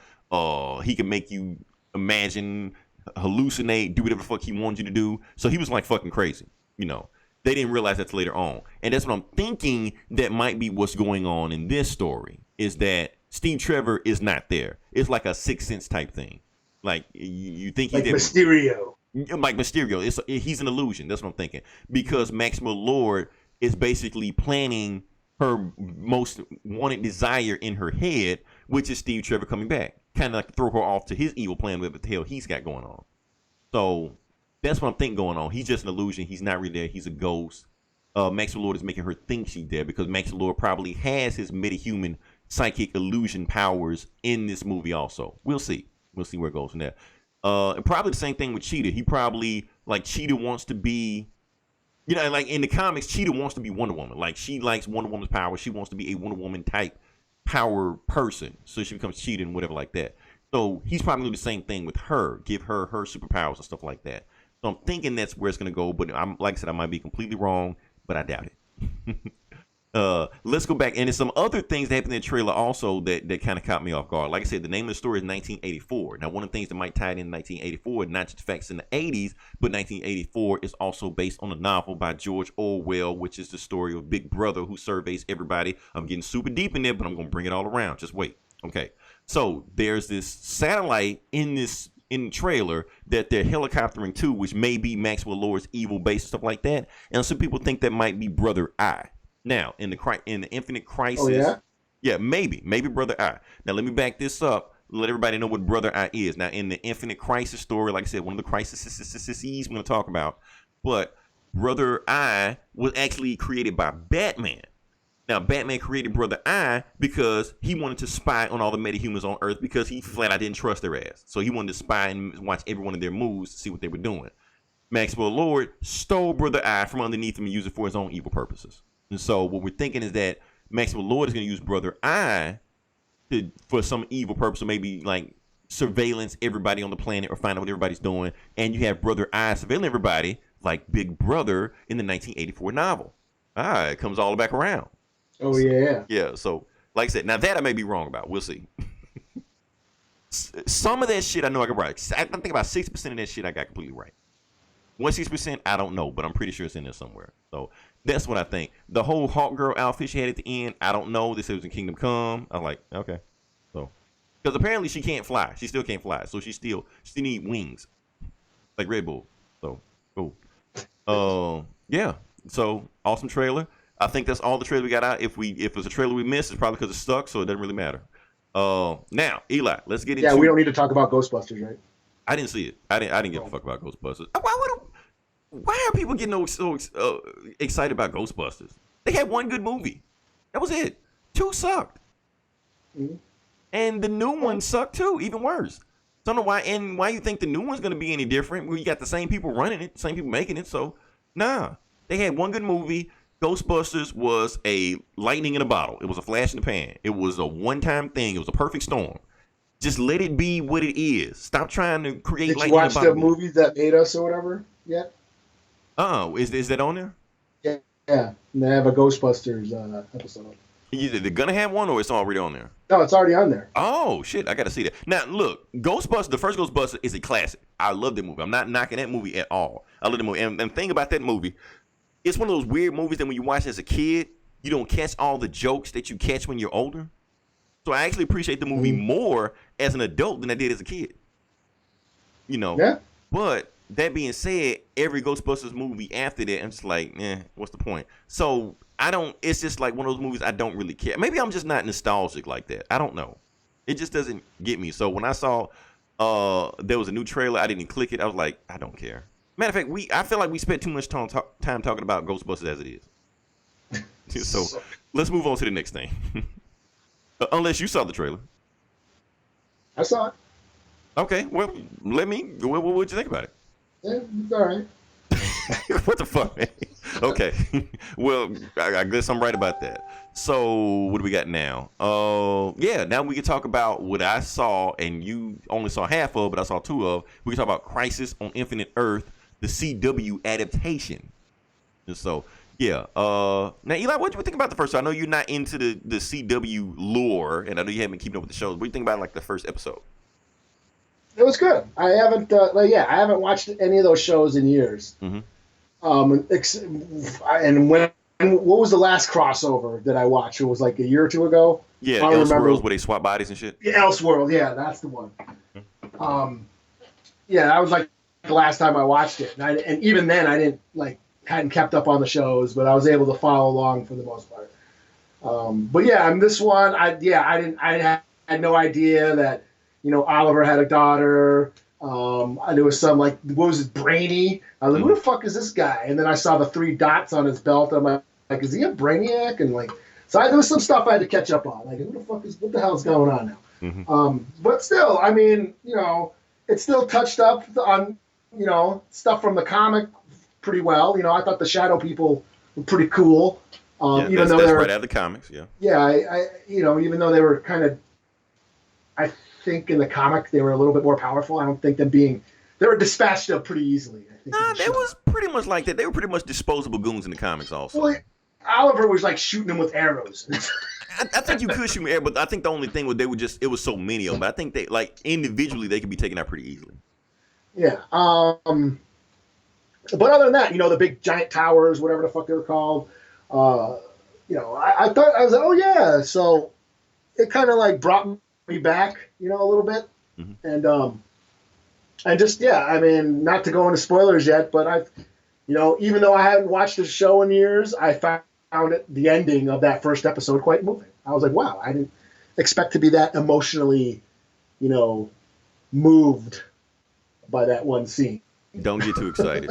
He could make you imagine, hallucinate, do whatever the fuck he wanted you to do. So he was like fucking crazy. They didn't realize that later on. And that's what I'm thinking that might be what's going on in this story, is that Steve Trevor is not there. It's like a Sixth Sense type thing. Like you think he's like Mysterio. Like Mysterio. He's an illusion. That's what I'm thinking. Because Maxwell Lord is basically planning her most wanted desire in her head, which is Steve Trevor coming back. Kind of like throw her off to his evil plan, with the hell he's got going on. So that's what I'm thinking going on. He's just an illusion. He's not really there. He's a ghost. Maxwell Lord is making her think she's there because Maxwell Lord probably has his metahuman psychic illusion powers in this movie also. We'll see. We'll see where it goes from there. And probably the same thing with Cheetah. He probably, like, Cheetah wants to be, like in the comics, Cheetah wants to be Wonder Woman. Like, she likes Wonder Woman's power. She wants to be a Wonder Woman type power person. So she becomes Cheetah and whatever like that. So he's probably doing the same thing with her. Give her superpowers and stuff like that. So I'm thinking that's where it's going to go. But like I said, I might be completely wrong, but I doubt it. Let's go back. And there's some other things that happened in the trailer also that kind of caught me off guard. Like I said, the name of the story is 1984. Now, one of the things that might tie it in 1984, not just facts in the 80s, but 1984 is also based on a novel by George Orwell, which is the story of Big Brother who surveys everybody. I'm getting super deep in there, but I'm going to bring it all around. Just wait. Okay. So there's this satellite in in the trailer that they're helicoptering to, which may be Maxwell Lord's evil base and stuff like that. And some people think that might be Brother I. Now, in the Infinite Crisis, Oh, yeah? Yeah, maybe Brother I. Now, let me back this up. Let everybody know what Brother I is. Now, in the Infinite Crisis story, like I said, one of the crises we're going to talk about, but Brother I was actually created by Batman. Now, Batman created Brother I because he wanted to spy on all the metahumans on Earth because he flat out didn't trust their ass. So he wanted to spy and watch every one of their moves to see what they were doing. Maxwell Lord stole Brother I from underneath him and used it for his own evil purposes. And so what we're thinking is that Maxwell Lord is going to use Brother I for some evil purpose, or maybe like surveillance everybody on the planet or find out what everybody's doing. And you have Brother I surveilling everybody like Big Brother in the 1984 novel. It comes all back around. Oh, yeah. Yeah, so like I said, now that I may be wrong about. We'll see. Some of that shit I know I got right. I think about 60% of that shit I got completely right. 160% I don't know, but I'm pretty sure it's in there somewhere. So that's what I think. The whole Hawk Girl outfit she had at the end, I don't know. They said it was in Kingdom Come. I'm like, okay. So because apparently she can't fly. She still can't fly. So she need wings. Like Red Bull. So cool. Yeah. So awesome trailer. I think that's all the trailer we got out. If it's a trailer we missed, it's probably because it's stuck, so it doesn't really matter. Now, Eli, let's get into. Yeah, we don't need to talk about Ghostbusters, right? I didn't see it. I didn't give a fuck about Ghostbusters. Why are people getting so excited about Ghostbusters? They had one good movie. That was it. 2 sucked. Mm-hmm. And the new one sucked too, even worse. So I don't know why you think the new one's going to be any different. Well, you got the same people running it, same people making it. So, nah. They had one good movie. Ghostbusters was a lightning in a bottle. It was a flash in the pan. It was a one-time thing. It was a perfect storm. Just let it be what it is. Stop trying to create lightning in a bottle. Did you watch the movie that made us or whatever yet? Is that on there? Yeah. And they have a Ghostbusters episode. They're gonna have one, or it's already on there? No, it's already on there. Oh shit, I gotta see that. Now look, Ghostbusters, the first Ghostbusters is a classic. I love that movie. I'm not knocking that movie at all. I love the movie. And the thing about that movie, it's one of those weird movies that when you watch it as a kid, you don't catch all the jokes that you catch when you're older. So I actually appreciate the movie more as an adult than I did as a kid. You know? Yeah. But that being said, every Ghostbusters movie after that, I'm just like, what's the point? So it's just like one of those movies I don't really care. Maybe I'm just not nostalgic like that. I don't know. It just doesn't get me. So when I saw there was a new trailer, I didn't click it. I was like, I don't care. Matter of fact, I feel like we spent too much time talking about Ghostbusters as it is. So let's move on to the next thing. Unless you saw the trailer. I saw it. Okay, well, what would you think about it? Yeah, it's all right. What the fuck, man? Okay. Well, I guess I'm right about that. So, what do we got now? Now we can talk about what I saw, and you only saw half of, but I saw 2 of. We can talk about Crisis on Infinite Earth, the CW adaptation. And so, yeah. Now, Eli, what do you think about the first show? I know you're not into the CW lore, and I know you haven't been keeping up with the shows. What do you think about like the first episode? It was good. I haven't I haven't watched any of those shows in years. Mm-hmm. And what was the last crossover that I watched? It was like a year or 2 ago. Yeah, Elseworlds where they swap bodies and shit. Yeah, Elseworld. Yeah, that's the one. That was like the last time I watched it, and even then I hadn't kept up on the shows, but I was able to follow along for the most part. But yeah, on this one, I had no idea that Oliver had a daughter. There was some what was it, Brainy? I was like, who the fuck is this guy? And then I saw the 3 dots on his belt. I'm like, is he a Brainiac? And so there was some stuff I had to catch up on. Like, what the hell is going on now? Mm-hmm. But still, I mean, it still touched up on, stuff from the comic pretty well. I thought the Shadow People were pretty cool. Even though they're right out of the comics, yeah. Yeah, I even though they were kind of, I think in the comic they were a little bit more powerful. I don't think they were dispatched up pretty easily. I think they was pretty much like that. They were pretty much disposable goons in the comics also. Well, Oliver was shooting them with arrows. I think you could shoot arrows, but I think the only thing was it was so many of them. But I think they individually they could be taken out pretty easily. Yeah. But other than that, the big giant towers, whatever the fuck they were called, I thought, I was like, oh yeah. So it kind of brought me back, a little bit. Mm-hmm. And And just I mean, not to go into spoilers yet, but even though I haven't watched the show in years, I found the ending of that first episode quite moving. I was like, wow, I didn't expect to be that emotionally, moved by that one scene. Don't get too excited.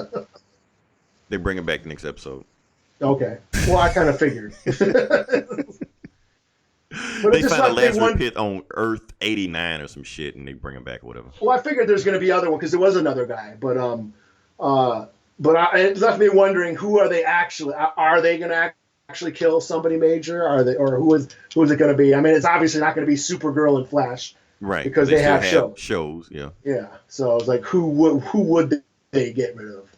They bring it back the next episode. Okay. Well, I kind of figured. They find a Lazarus pit on Earth 89 or some shit, and they bring him back or whatever. Well, I figured there's going to be other one because there was another guy, but it left me wondering who are they actually? Are they going to actually kill somebody major? Are they, or who is it going to be? I mean, it's obviously not going to be Supergirl and Flash, right? Because they have shows. Yeah. Yeah. So I was like, who would they get rid of?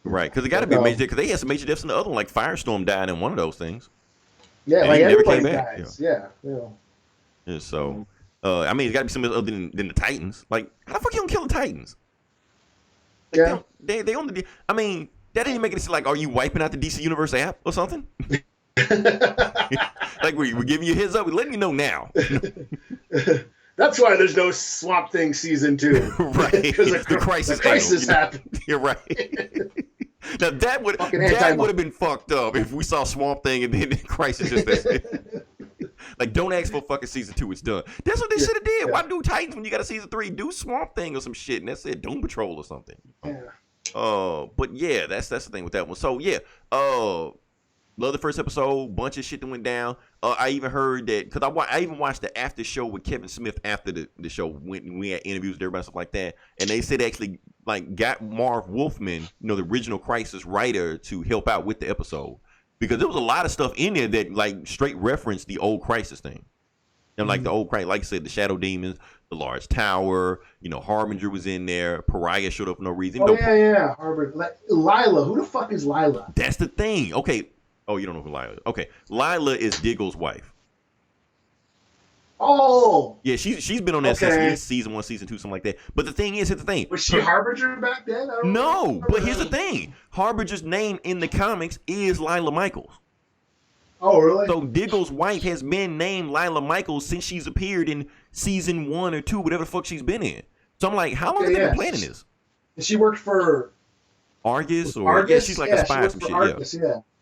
Right, because it got to be major. Because they had some major deaths in the other one, like Firestorm died in one of those things. Yeah, and like everybody back. dies. Yeah. And so, I mean, it's got to be something other than the Titans. Like, how the fuck you don't kill the Titans? Like, they only. I mean, that didn't make it seem like, are you wiping out the DC Universe app or something? Like we're giving you a heads up, we're letting you know now. That's why there's no Swamp Thing season 2. Right. Because the crisis happened. You're right. Now that would have been fucked up if we saw Swamp Thing and then the crisis just like, don't ask for fucking season 2, it's done. That's what they should have did. Why do Titans when you got a season 3? Do Swamp Thing or some shit, and that's it. Doom Patrol or something. Yeah. But yeah, that's the thing with that one. So yeah, love the first episode. Bunch of shit that went down. I even heard that because I even watched the after show with Kevin Smith after the show when we had interviews with everybody and stuff like that, and they said actually like got Marv Wolfman, the original Crisis writer, to help out with the episode because there was a lot of stuff in there that like straight referenced the old Crisis thing, and like the old Crisis, like I said, the Shadow Demons, the Large Tower, Harbinger was in there. Pariah showed up for no reason. Yeah. Harbinger. Like, Lila. Who the fuck is Lila? That's the thing. Okay. Oh, you don't know who Lila is. Okay. Lila is Diggle's wife. Oh. Yeah, she's been on that since season 1, season 2, something like that. But the thing is, here's the thing. Was she Harbinger back then? No, but here's the thing. Harbinger's name in the comics is Lila Michaels. Oh, really? So Diggle's wife has been named Lila Michaels since she's appeared in season 1 or 2, whatever the fuck she's been in. So I'm like, how long have they been planning this? She worked for Argus or Argus? Yeah, she's like a spy or some shit. Argus,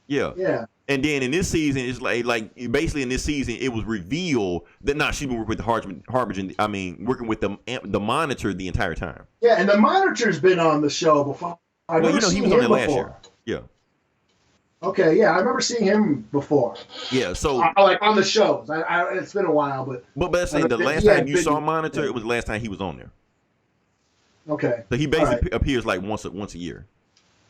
Yeah. And then in this season, it's like basically in this season, it was revealed that she's been working with the Harbinger. I mean, working with the Monitor the entire time. Yeah, and the Monitor's been on the show before. He was on there last year. Yeah. Okay, yeah, I remember seeing him before. Yeah, so like on the shows. It's been a while, but that's saying the last time you saw Monitor, it was the last time he was on there. Okay. So he basically appears like once a year.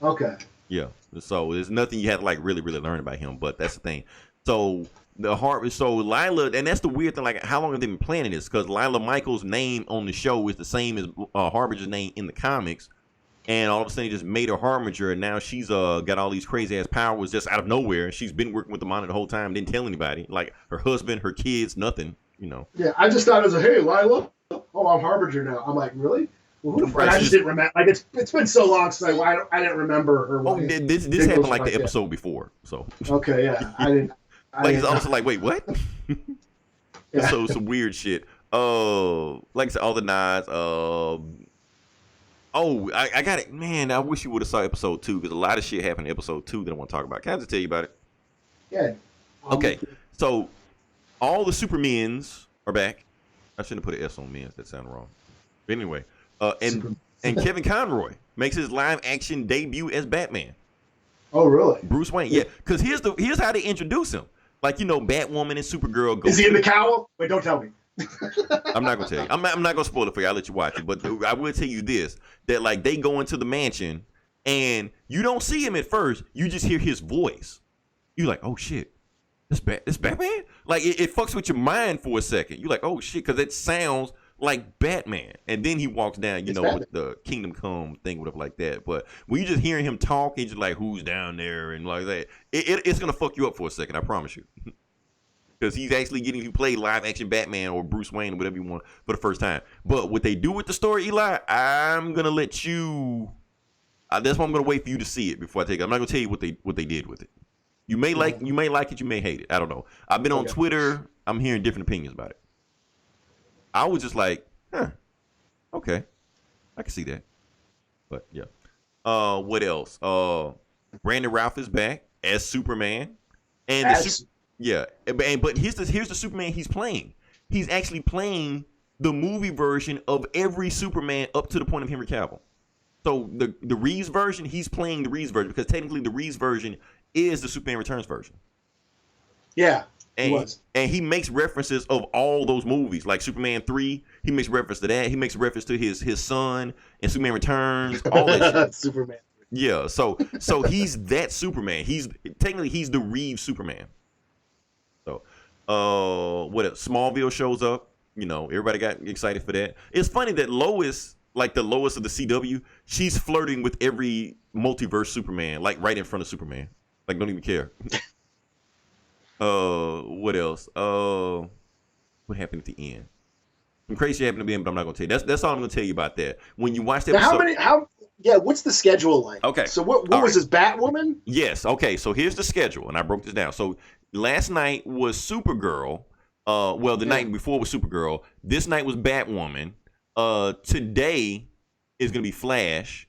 Okay. Yeah. So there's nothing you have to like really learn about him, but that's the thing. So Lila, and that's the weird thing. Like, how long have they been planning this? Because Lila Michaels' name on the show is the same as Harbinger's name in the comics, and all of a sudden he just made her Harbinger, and now she's got all these crazy ass powers just out of nowhere. And she's been working with the Monitor the whole time, didn't tell anybody, like her husband, her kids, nothing. Yeah, I just thought it was hey Lila, oh I'm Harbinger now. I'm like, really? Well, who the fuck? I just didn't remember. Like it's been so long since I didn't remember her. Oh, this happened like the episode before. So okay, yeah, I didn't. It's also like, wait, what? Yeah. So some weird shit. Like I said, all the nods. I got it, man. I wish you would have saw episode 2 because a lot of shit happened in episode 2 that I want to talk about. Can I just tell you about it? Yeah. Okay, so all the Supermens are back. I shouldn't have put an S on men's. That sounded wrong. But anyway. And Kevin Conroy makes his live action debut as Batman. Oh, really? Bruce Wayne, yeah. Because here's how they introduce him. Like, Batwoman and Supergirl. Is he in the cowl? Wait, don't tell me. I'm not gonna tell you. I'm not gonna spoil it for you. I'll let you watch it. But I will tell you this: that like they go into the mansion and you don't see him at first. You just hear his voice. You're like, oh shit, this Batman. Like it fucks with your mind for a second. You're like, oh shit, because it sounds like Batman, and then he walks down, with the Kingdom Come thing, whatever like that. But when you just hearing him talk, he's just like, "Who's down there?" and like that, it's gonna fuck you up for a second. I promise you, because he's actually getting to play live action Batman or Bruce Wayne or whatever you want for the first time. But what they do with the story, Eli, I'm gonna let you. That's why I'm gonna wait for you to see it before I take it. I'm not gonna tell you what they did with it. You may like it, you may hate it. I don't know. I've been on Twitter. I'm hearing different opinions about it. I was just like, okay, I can see that. But yeah. What else? Brandon Routh is back as Superman, and but here's the Superman he's playing. He's actually playing the movie version of every Superman up to the point of Henry Cavill. So the Reeves version, he's playing the Reeves version because technically the Reeves version is the Superman Returns version. Yeah. And he makes references of all those movies, like Superman 3. He makes reference to that. He makes reference to his son and Superman Returns. All that shit. Superman. Yeah. So he's that Superman. He's the Reeves Superman. So, what else? Smallville shows up. You know, everybody got excited for that. It's funny that Lois, like the Lois of the CW, she's flirting with every multiverse Superman, like right in front of Superman. Like, don't even care. What else? What happened at the end? Some crazy shit happened at the end, but I'm not gonna tell you. That's all I'm gonna tell you about that. When you watch that episode, what's the schedule like? Okay. So what was this, Batwoman? Yes. Okay. So here's the schedule, and I broke this down. So last night was Supergirl. The night before was Supergirl. This night was Batwoman. Today is gonna be Flash,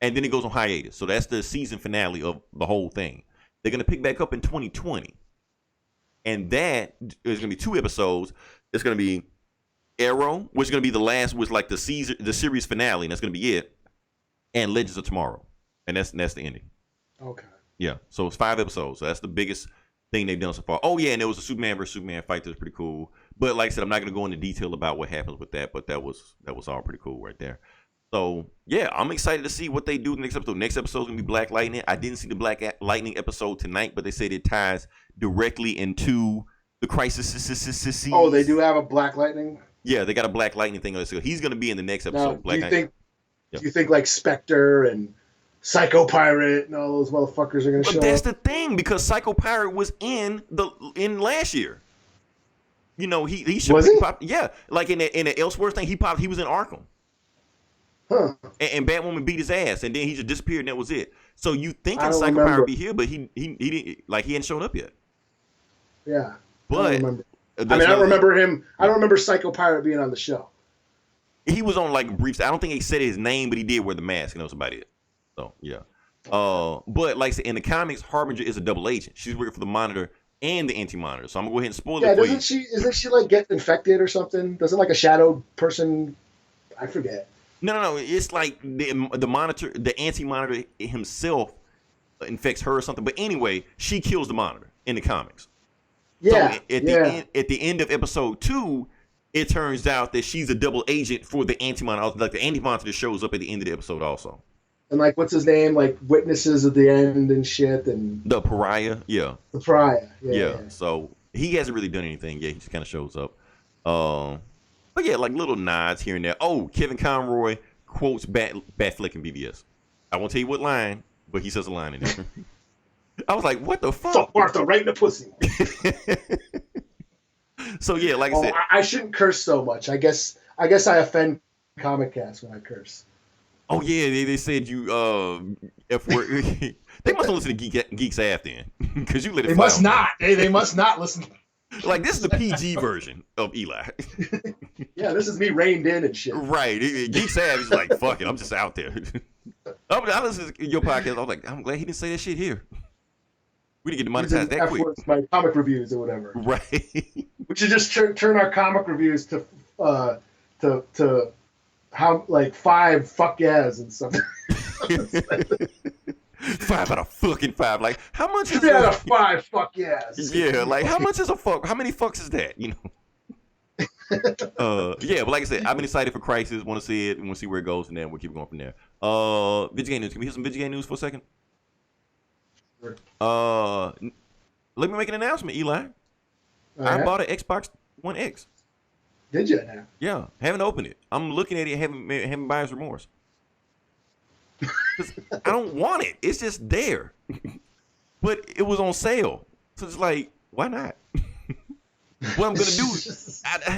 and then it goes on hiatus. So that's the season finale of the whole thing. They're gonna pick back up in 2020, and that is gonna be 2 episodes. It's gonna be Arrow, which is gonna be the last, was like the series finale, and that's gonna be it. And Legends of Tomorrow, and that's the ending. Okay. Yeah. So it's 5 episodes. So that's the biggest thing they've done so far. Oh yeah, and there was a Superman versus Superman fight that was pretty cool. But like I said, I'm not gonna go into detail about what happens with that. But that was all pretty cool right there. So yeah, I'm excited to see what they do the next episode. Next episode is gonna be Black Lightning. I didn't see the Black Lightning episode tonight, but they said it ties directly into the Crisis. Oh, they do have a Black Lightning? Yeah, they got a Black Lightning thing on this. So he's gonna be in the next episode. Now, do you think like Spectre and Psycho Pirate and all those motherfuckers are gonna show up? But that's the thing, because Psycho Pirate was in last year. You know, he should was he? Yeah, like in the Elseworlds thing, he was in Arkham. Huh. And Batwoman beat his ass, and then he just disappeared, and that was it. So you think Psycho Pirate would be here, but he didn't, like, he hadn't shown up yet. Yeah, but I don't remember him. I don't remember Psycho Pirate being on the show. He was on like briefs. I don't think he said his name, but he did wear the mask, and that was about it. So yeah. But like I said, in the comics, Harbinger is a double agent. She's working for the Monitor and the Anti-Monitor. So I'm gonna go ahead and spoil it for you. Isn't she like get infected or something? Doesn't like a shadow person? I forget. No. It's like the Monitor, the Anti-Monitor himself infects her or something. But anyway, she kills the Monitor in the comics. Yeah. So at the end of episode 2, it turns out that she's a double agent for the Anti-Monitor. Like the Anti-Monitor shows up at the end of the episode also. And like, what's his name? Like witnesses at the end and shit. And the Pariah, yeah. The Pariah, yeah. So he hasn't really done anything yet. He just kind of shows up. But yeah, like little nods here and there. Oh, Kevin Conroy quotes Batfleck and BBS. I won't tell you what line, but he says a line in there. I was like, what the fuck? Fuck Martha right in the pussy. So yeah, like I said, I shouldn't curse so much. I guess I offend Comic Cast when I curse. Oh yeah, they said you F word. They must listen to Geeks Af then, because you let it. They must not. They must not listen. Like, this is the PG version of Eli. Yeah, this is me reined in and shit. Right. Geeks Af is like, fuck it, I'm just out there. I listened to your podcast. I was like, I'm glad he didn't say that shit here. We didn't get demonetized that quick. My comic reviews or whatever. Right. We should just turn our comic reviews to how like 5 fuck yes and something. 5 out of fucking 5. Like, how much is 3 out of 5 fuck yes. Yeah, like, how much is a fuck? How many fucks is that? You know. Yeah, but like I said, I've been excited for Crisis. Want to see it and want to see where it goes, and then we'll keep going from there. Video game news. Can we hear some video game news for a second? Sure. Let me make an announcement, Eli. I bought an Xbox One X. Did you now? Yeah, haven't opened it. I'm looking at it, having buyer's remorse. I don't want it. It's just there. But it was on sale. So it's like, why not? What I'm going to do,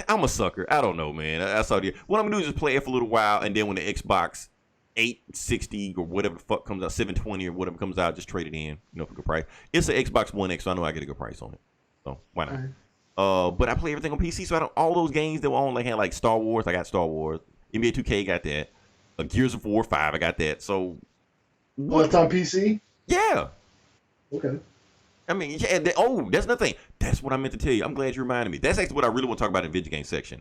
I'm a sucker. I don't know, man. I saw the. What I'm going to do is just play it for a little while, and then when the Xbox 860 or whatever the fuck comes out, 720 or whatever comes out, just trade it in, you know, for a good price. It's an Xbox One X, so I know I get a good price on it. So why not? Right. But I play everything on PC, so I don't. All those games that were on, like, had like Star Wars, I got Star Wars. NBA 2K got that. Gears of War 5, I got that. So, Oh, it's on PC? Yeah. Okay. I mean, yeah, that's another thing. That's what I meant to tell you. I'm glad you reminded me. That's actually what I really want to talk about in the video game section.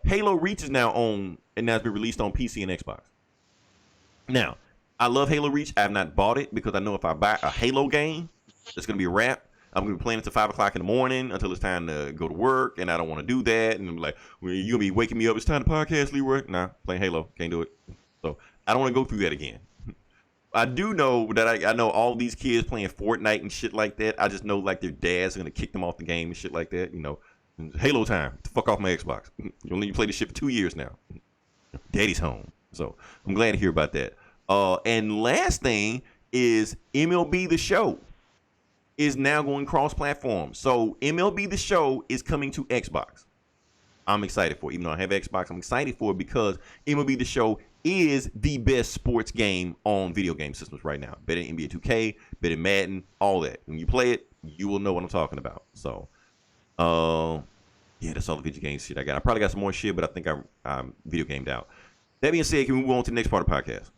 Halo Reach is now on, and now it's been released on PC and Xbox. Now, I love Halo Reach. I have not bought it because I know if I buy a Halo game, it's going to be a wrap. I'm going to be playing until 5 o'clock in the morning until it's time to go to work, and I don't want to do that. And I'm like, well, you're going to be waking me up. It's time to podcast, Leroy. Nah, playing Halo. Can't do it. So I don't want to go through that again. I do know that I know all these kids playing Fortnite and shit like that. I just know like their dads are going to kick them off the game and shit like that. You know, Halo time. Fuck off my Xbox. You only play this shit for 2 years now. Daddy's home. So I'm glad to hear about that. And last thing is MLB The Show is now going cross-platform. So MLB The Show is coming to Xbox. I'm excited for it. Even though I have Xbox, I'm excited for it because MLB The Show is the best sports game on video game systems right now. Better than NBA 2K, better than Madden, all that. When you play it, you will know what I'm talking about. So, yeah, that's all the video game shit I got. I probably got some more shit, but I think I'm video gamed out. That being said, can we move on to the next part of the podcast?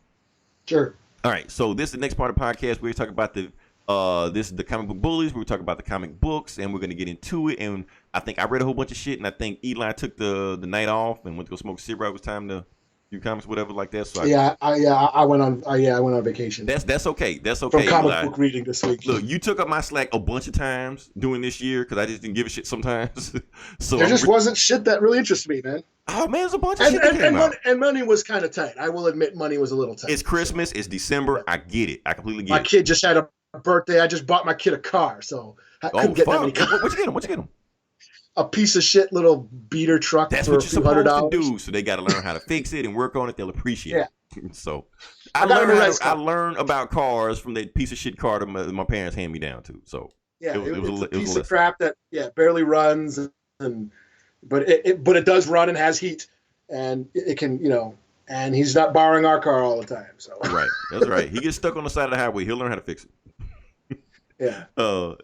Sure. All right, so this is the next part of the podcast. We're talking about this is the comic book bullies. We're talking about the comic books, and we're going to get into it. And I think I read a whole bunch of shit, and I think Eli took the night off and went to go smoke cigarette. It was time to do comics, whatever, like that. So I went on vacation. That's okay. That's okay. From comic Eli. book reading this week. Look, you took up my slack a bunch of times during this year because I just didn't give a shit sometimes. So there just wasn't shit that really interested me, man. Oh man, there's a bunch of shit that came out. And money was kind of tight. I will admit, money was a little tight. It's Christmas. It's December. I get it. I completely get it. My kid just had a birthday. I just bought my kid a car, so I couldn't get that many cars. What you get him? What you get him? A piece of shit little beater truck. That's for what you're supposed to $100. do. So they got to learn how to fix it and work on it. They'll appreciate it. So I learned about cars from that piece of shit car that my parents hand me down to. So yeah, it was a piece of crap that barely runs, but it does run and has heat, and it can and he's not borrowing our car all the time. So right, that's right. He gets stuck on the side of the highway. He'll learn how to fix it. Yeah.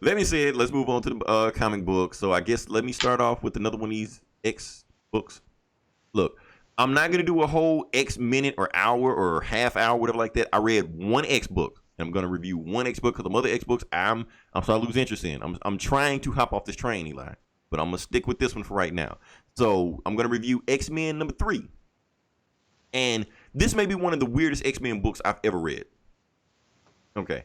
Let me say it. Let's move on to the comic book. So I guess let me start off with another one of these X books. Look, I'm not gonna do a whole X minute or hour or half hour, whatever like that. I read one X book. And I'm gonna review one X book because the other X books I'm starting to lose interest in. I'm trying to hop off this train, Eli, but I'm gonna stick with this one for right now. So I'm gonna review X-Men number 3, and this may be one of the weirdest X-Men books I've ever read. Okay.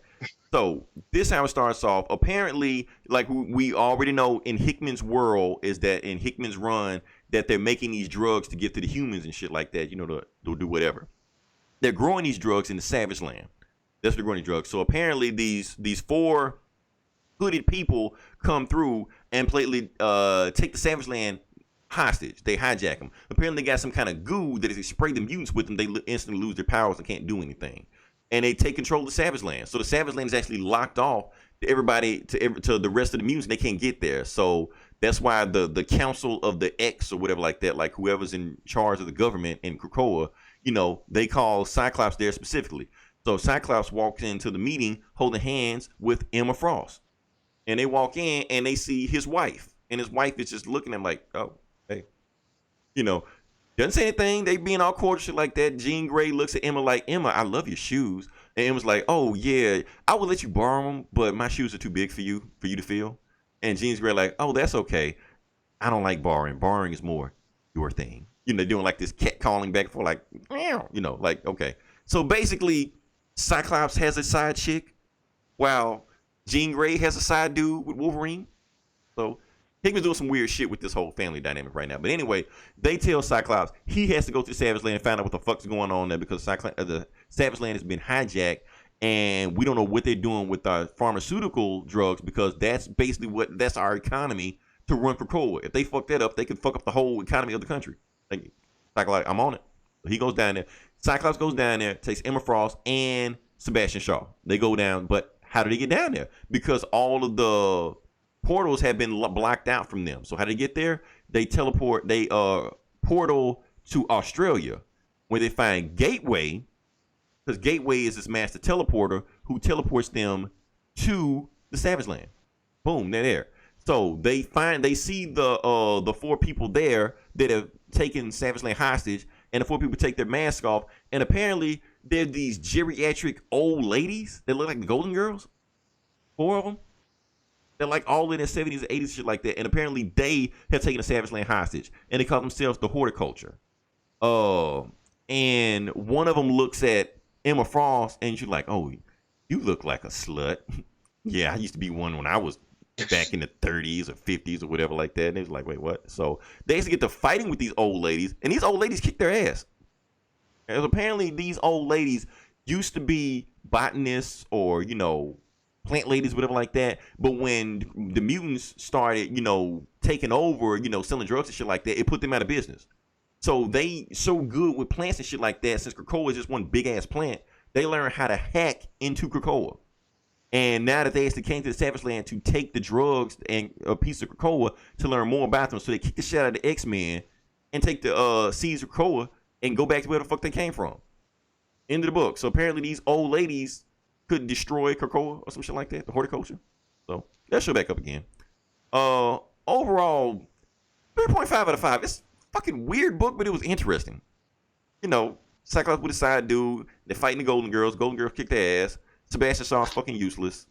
So this how it starts off. Apparently, like we already know in Hickman's world is that in Hickman's run that they're making these drugs to give to the humans and shit like that, to do whatever. They're growing these drugs in the Savage Land. That's what they're growing these drugs. So apparently these 4 hooded people come through and blatantly take the Savage Land hostage. They hijack them. Apparently they got some kind of goo that if they spray the mutants with them, they instantly lose their powers and can't do anything. And they take control of the Savage Land. So the Savage Land is actually locked off to everybody, to the rest of the mutants. They can't get there. So that's why the Council of the X or whatever like that, like whoever's in charge of the government in Krakoa, they call Cyclops there specifically. So Cyclops walks into the meeting holding hands with Emma Frost. And they walk in and they see his wife. And his wife is just looking at him like, oh, hey. Doesn't say anything. They being all cordial shit like that. Jean Grey looks at Emma like, Emma, I love your shoes. And Emma's like, oh, yeah, I would let you borrow them, but my shoes are too big for you to feel. And Jean Grey like, oh, that's okay. I don't like borrowing. Borrowing is more your thing. They're doing like this cat calling back and forth like, like, okay. So basically, Cyclops has a side chick while Jean Grey has a side dude with Wolverine. So Hickman's doing some weird shit with this whole family dynamic right now. But anyway, they tell Cyclops he has to go to the Savage Land and find out what the fuck's going on there because the Savage Land has been hijacked and we don't know what they're doing with our pharmaceutical drugs because that's basically that's our economy to run Krakoa. If they fuck that up, they could fuck up the whole economy of the country. Cyclops, I'm on it. He goes down there. Cyclops goes down there, takes Emma Frost and Sebastian Shaw. They go down, but how do they get down there? Because all of the portals have been blocked out from them. So how do they get there? They teleport. They portal to Australia, where they find Gateway, because Gateway is this master teleporter who teleports them to the Savage Land. Boom, they're there. So they see the 4 people there that have taken Savage Land hostage, and the 4 people take their mask off, and apparently they're these geriatric old ladies that look like the Golden Girls. 4 of them. They're like all in their 70s and 80s, shit like that. And apparently they have taken a Savage Land hostage, and they call themselves the Horticulture. And one of them looks at Emma Frost, and she's like, "Oh, you look like a slut." Yeah, I used to be one when I was back in the 30s or 50s or whatever like that. And they was like, "Wait, what?" So they used to get to fighting with these old ladies, and these old ladies kick their ass. Because apparently these old ladies used to be botanists or, plant ladies, whatever like that. But when the mutants started, taking over, selling drugs and shit like that, it put them out of business. So they so good with plants and shit like that, since Krakoa is just one big ass plant, they learned how to hack into Krakoa. And now that they actually came to the Savage Land to take the drugs and a piece of Krakoa to learn more about them, so they kick the shit out of the X-Men and take the seeds of Krakoa and go back to where the fuck they came from. End of the book. So apparently these old ladies could destroy Krakoa or some shit like that, the horticulture. So that show back up again. Overall, 3.5 out of 5. It's a fucking weird book, but it was interesting. Cyclops with a side dude. They're fighting the Golden Girls. Golden Girls kick their ass. Sebastian Shaw's fucking useless.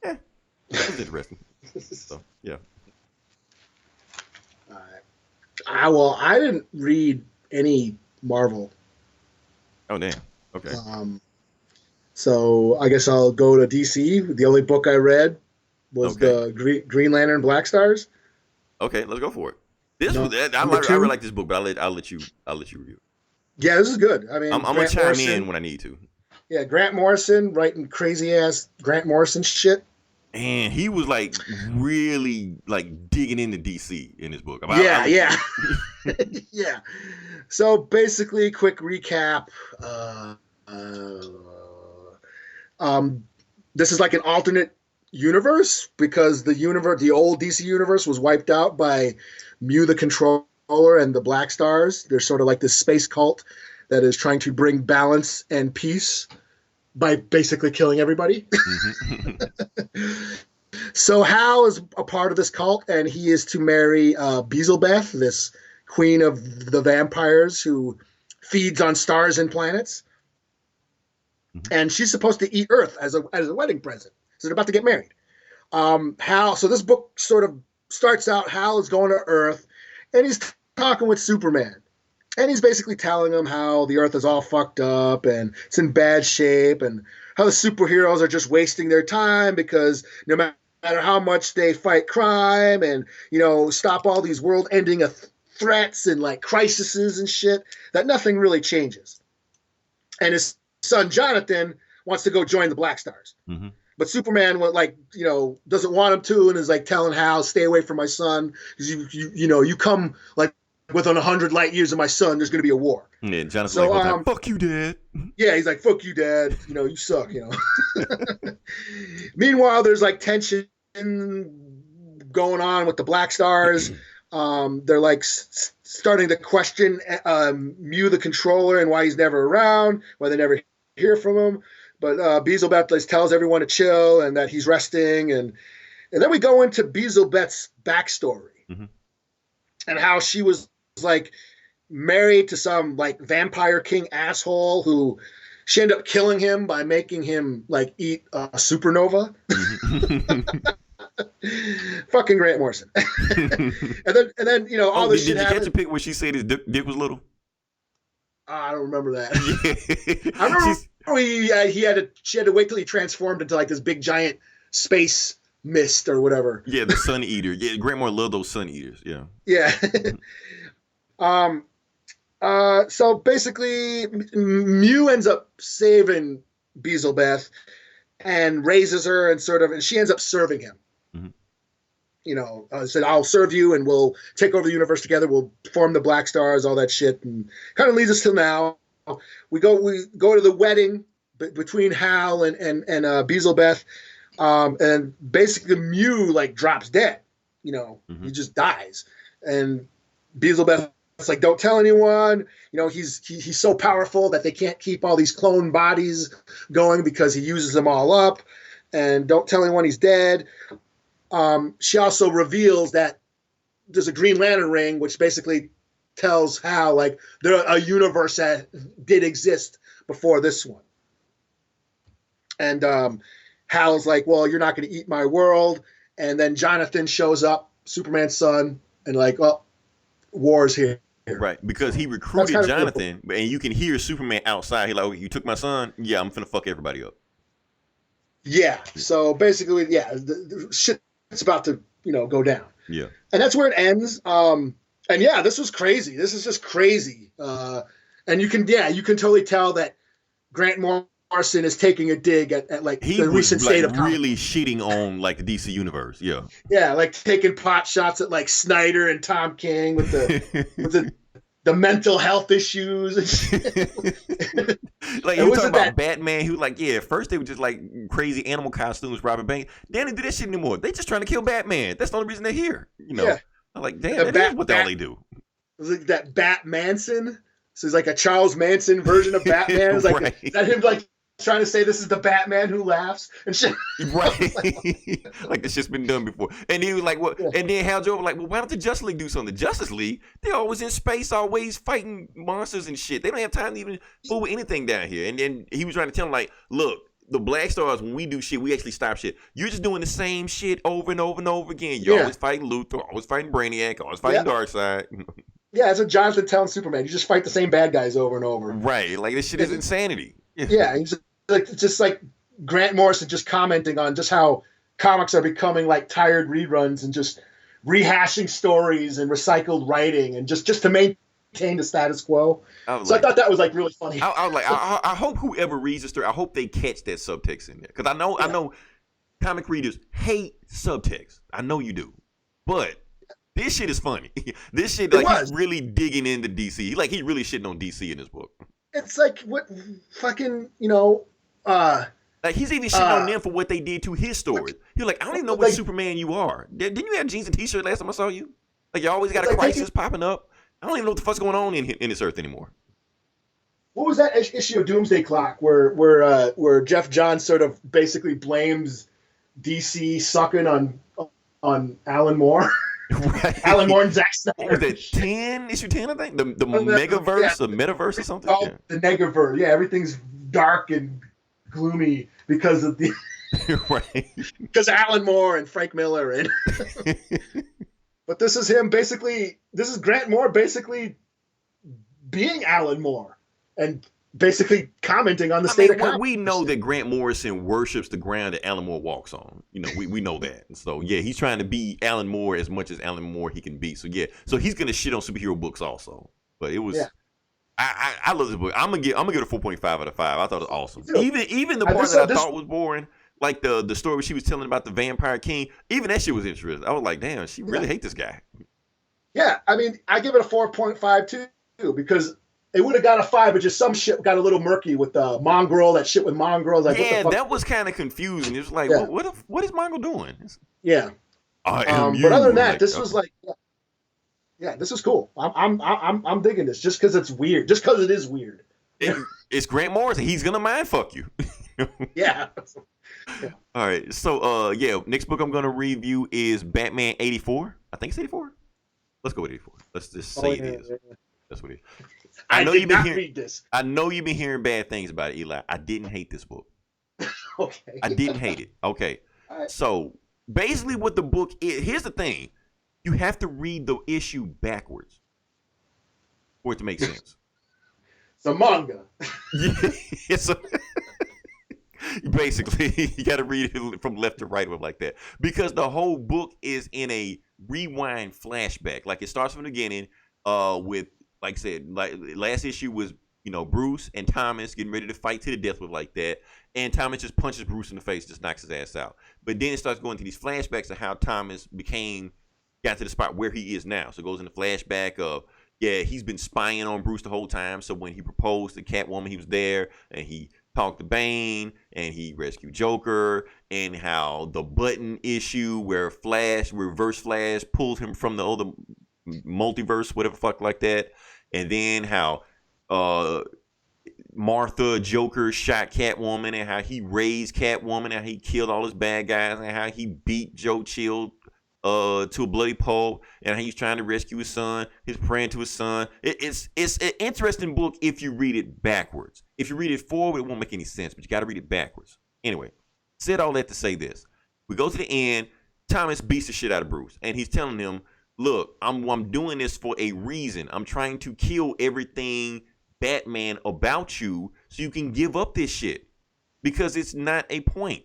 Yeah, it was interesting. So, yeah. All right. Well, I didn't read any Marvel. Oh, damn. Okay. So I guess I'll go to DC. The only book I read was the Green Lantern Blackstars. Okay, let's go for it. I really like this book, but I'll let you review it. Yeah, this is good. I mean, I'm gonna chime in when I need to. Yeah, Grant Morrison writing crazy ass Grant Morrison shit. And he was like really like digging into DC in his book. Yeah. Yeah. So basically, quick recap. This is like an alternate universe because the old DC universe was wiped out by Mew the Controller and the Blackstars. They're sort of like this space cult that is trying to bring balance and peace by basically killing everybody. So Hal is a part of this cult, and he is to marry Beelzebeth, this queen of the vampires who feeds on stars and planets. And she's supposed to eat Earth as a wedding present. So they're about to get married. So this book sort of starts out, Hal is going to Earth, and he's talking with Superman. And he's basically telling him how the Earth is all fucked up and it's in bad shape, and how the superheroes are just wasting their time because no matter how much they fight crime and, stop all these world-ending threats and like crises and shit, that nothing really changes. And his son Jonathan wants to go join the Blackstars. But Superman, doesn't want him to, and is like telling Hal, "Stay away from my son, because you come like within 100 light years of my son, there's going to be a war." Yeah, Jonathan's "Fuck you, Dad." Yeah, he's like, "Fuck you, Dad. You suck." Meanwhile, there's like tension going on with the Blackstars. They're like starting to question Mew the Controller and why he's never around, why they never hear from him. But Beelzebeth tells everyone to chill and that he's resting. And then we go into Beelzebeth's backstory and how she was like married to some like vampire king asshole who she ended up killing him by making him like eat a supernova. Fucking Grant Morrison. and then all this shit happened. Did you catch a pic where she said his dick was little? I don't remember that. I remember she had to wait till he transformed into like this big giant space mist or whatever. Yeah, the sun eater. Yeah, Grant Morrison loved those sun eaters. Yeah. Yeah. So basically, Mew ends up saving Beelzebeth and raises her and she ends up serving him. Said, "I'll serve you and we'll take over the universe together. We'll form the Blackstars," all that shit, and kind of leads us till now. We go to the wedding between Hal and Beelzebeth, and basically Mew like drops dead. He just dies, and Beelzebeth's like, "Don't tell anyone." He's so powerful that they can't keep all these clone bodies going because he uses them all up, and don't tell anyone he's dead. She also reveals that there's a Green Lantern ring, which basically tells Hal like there a universe that did exist before this one. And Hal's like, well, you're not going to eat my world. And then Jonathan shows up, Superman's son, and like, well, war's here. Right, because he recruited Jonathan, cool. And you can hear Superman outside. He's like, oh, you took my son? Yeah, I'm finna fuck everybody up. Yeah, so basically, yeah, the shit's about to, go down. Yeah. And that's where it ends. And yeah, this was crazy. This is just crazy. And you can totally tell that Grant Morrison is taking a dig at like the recent state of comics. Really shitting on like the DC universe. Yeah. Yeah, like taking pot shots at like Snyder and Tom King with the mental health issues and shit. Like you talking about Batman, who like, yeah, first they were just like crazy animal costumes, robbing banks. Then they do that shit anymore. They just trying to kill Batman. That's the only reason they're here. Yeah. I'm like, damn, that is what all they do. It was like that Bat Manson. So he's like a Charles Manson version of Batman. It's like, right. Is that him like trying to say this is the Batman who laughs and shit? Right. Like this shit's been done before. And he was like, well, yeah. And then Hal Jordan was like, well, why don't the Justice League do something? The Justice League, they're always in space, always fighting monsters and shit. They don't have time to even fool with anything down here. And then he was trying to tell him like, look, the Blackstars, when we do shit, we actually stop shit. You're just doing the same shit over and over and over again. You're always fighting Luthor, always fighting Brainiac, always fighting Darkseid. Yeah, that's what Jonathan tells Superman. You just fight the same bad guys over and over. Right. Like this shit is insanity. Yeah, he's just like Grant Morrison just commenting on just how comics are becoming like tired reruns and just rehashing stories and recycled writing and just to maintain the status quo. I thought that was like really funny. I was like, I hope whoever reads this story, I hope they catch that subtext in there. Because I know comic readers hate subtext. I know you do. But this shit is funny. This shit, like, he's really digging into DC. Like, he really shitting on DC in this book. It's like, what fucking, like, he's even shitting on them for what they did to his story. You're like, I don't even know what Superman you are. Didn't you have jeans and t-shirt last time I saw you? Like, you always got a crisis popping up. I don't even know what the fuck's going on in this earth anymore. What was that issue of Doomsday Clock where Jeff Johns sort of basically blames DC sucking on Alan Moore? Right. Alan Moore and Zack Snyder. What was it, 10? Issue 10, I think? The Megaverse, the Metaverse or something? Oh, yeah. The Negaverse. Yeah, everything's dark and gloomy because of the... Right. Because Alan Moore and Frank Miller. And but this is him basically... This is Grant Moore basically being Alan Moore and basically commenting on the state of comics. We know that Grant Morrison worships the ground that Alan Moore walks on. We know that. And so, yeah, he's trying to be Alan Moore as much as Alan Moore he can be. So, yeah. So, he's going to shit on superhero books also. But it was... Yeah. I love this book. I'm gonna give it a 4.5 out of 5. I thought it was awesome. Even the part that I thought was boring, like the story she was telling about the Vampire King, even that shit was interesting. I was like, damn, she really hates this guy. Yeah, I mean, I give it a 4.5 too, because it would have got a 5, but just some shit got a little murky with Mongrel, that shit with Mongrel. Like, yeah, that was kind of confusing. It was like, what is Mongrel doing? Yeah. But other than that, this was like... Yeah, this is cool. I'm digging this just because it's weird. Just because it is weird. It's Grant Morrison. He's gonna mind fuck you. Yeah. All right. So next book I'm gonna review is Batman 84. I think it's 84. Let's go with 84. Let's just say it is. Yeah. That's what it is. I know you've been read this. I know you've been hearing bad things about it, Eli. I didn't hate this book. Okay. I didn't hate it. Okay. Right. So basically, what the book is. Here's the thing. You have to read the issue backwards for it to make sense. It's a manga. Yeah, basically, you got to read it from left to right like that. Because the whole book is in a rewind flashback. Like, it starts from the beginning with, like I said, like last issue was, Bruce and Thomas getting ready to fight to the death with like that. And Thomas just punches Bruce in the face, just knocks his ass out. But then it starts going to these flashbacks of how Thomas got to the spot where he is now. So it goes in the flashback of, he's been spying on Bruce the whole time. So when he proposed to Catwoman, he was there, and he talked to Bane, and he rescued Joker, and how the button issue where Reverse Flash pulled him from the other multiverse, whatever fuck like that. And then how Martha Joker shot Catwoman, and how he raised Catwoman, and how he killed all his bad guys, and how he beat Joe Chill to a bloody pulp, and he's trying to rescue his son. He's praying to his son. It's an interesting book if you read it backwards. If you read it forward, it won't make any sense, but you got to read it backwards. Anyway, said all that to say this. We go to the end. Thomas beats the shit out of Bruce, and he's telling him, look, I'm doing this for a reason. I'm trying to kill everything Batman about you so you can give up this shit, because it's not a point.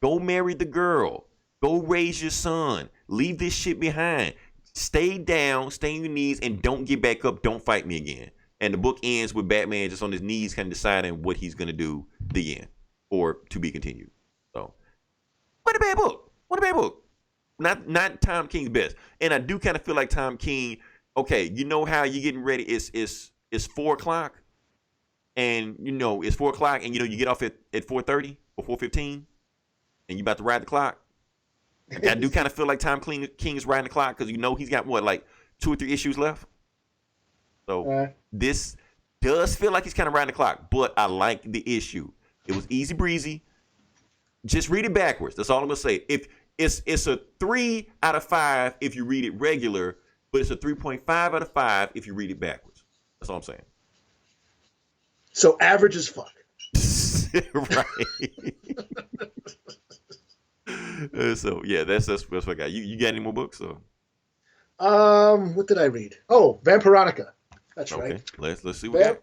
Go marry the girl. Go raise your son. Leave this shit behind. Stay down, stay on your knees, and don't get back up. Don't fight me again. And the book ends with Batman just on his knees kind of deciding what he's going to do, the end, or to be continued. So, what a bad book. What a bad book. Not Tom King's best. And I do kind of feel like Tom King, okay, you know how you're getting ready. It's 4 o'clock. And, it's 4 o'clock, and, you get off at 4:30 or 4:15, and you about to ride the clock. I do kind of feel like Tom King is riding the clock, because he's got, like 2 or 3 issues left. So this does feel like he's kind of riding the clock, but I like the issue. It was easy breezy. Just read it backwards. That's all I'm going to say. If it's a 3 out of 5 if you read it regular, but it's a 3.5 out of 5 if you read it backwards. That's all I'm saying. So average as fuck. Right. So yeah, that's what I got. You got any more books? Or? What did I read? Oh, Vamperonica. That's okay. Right. Let's see what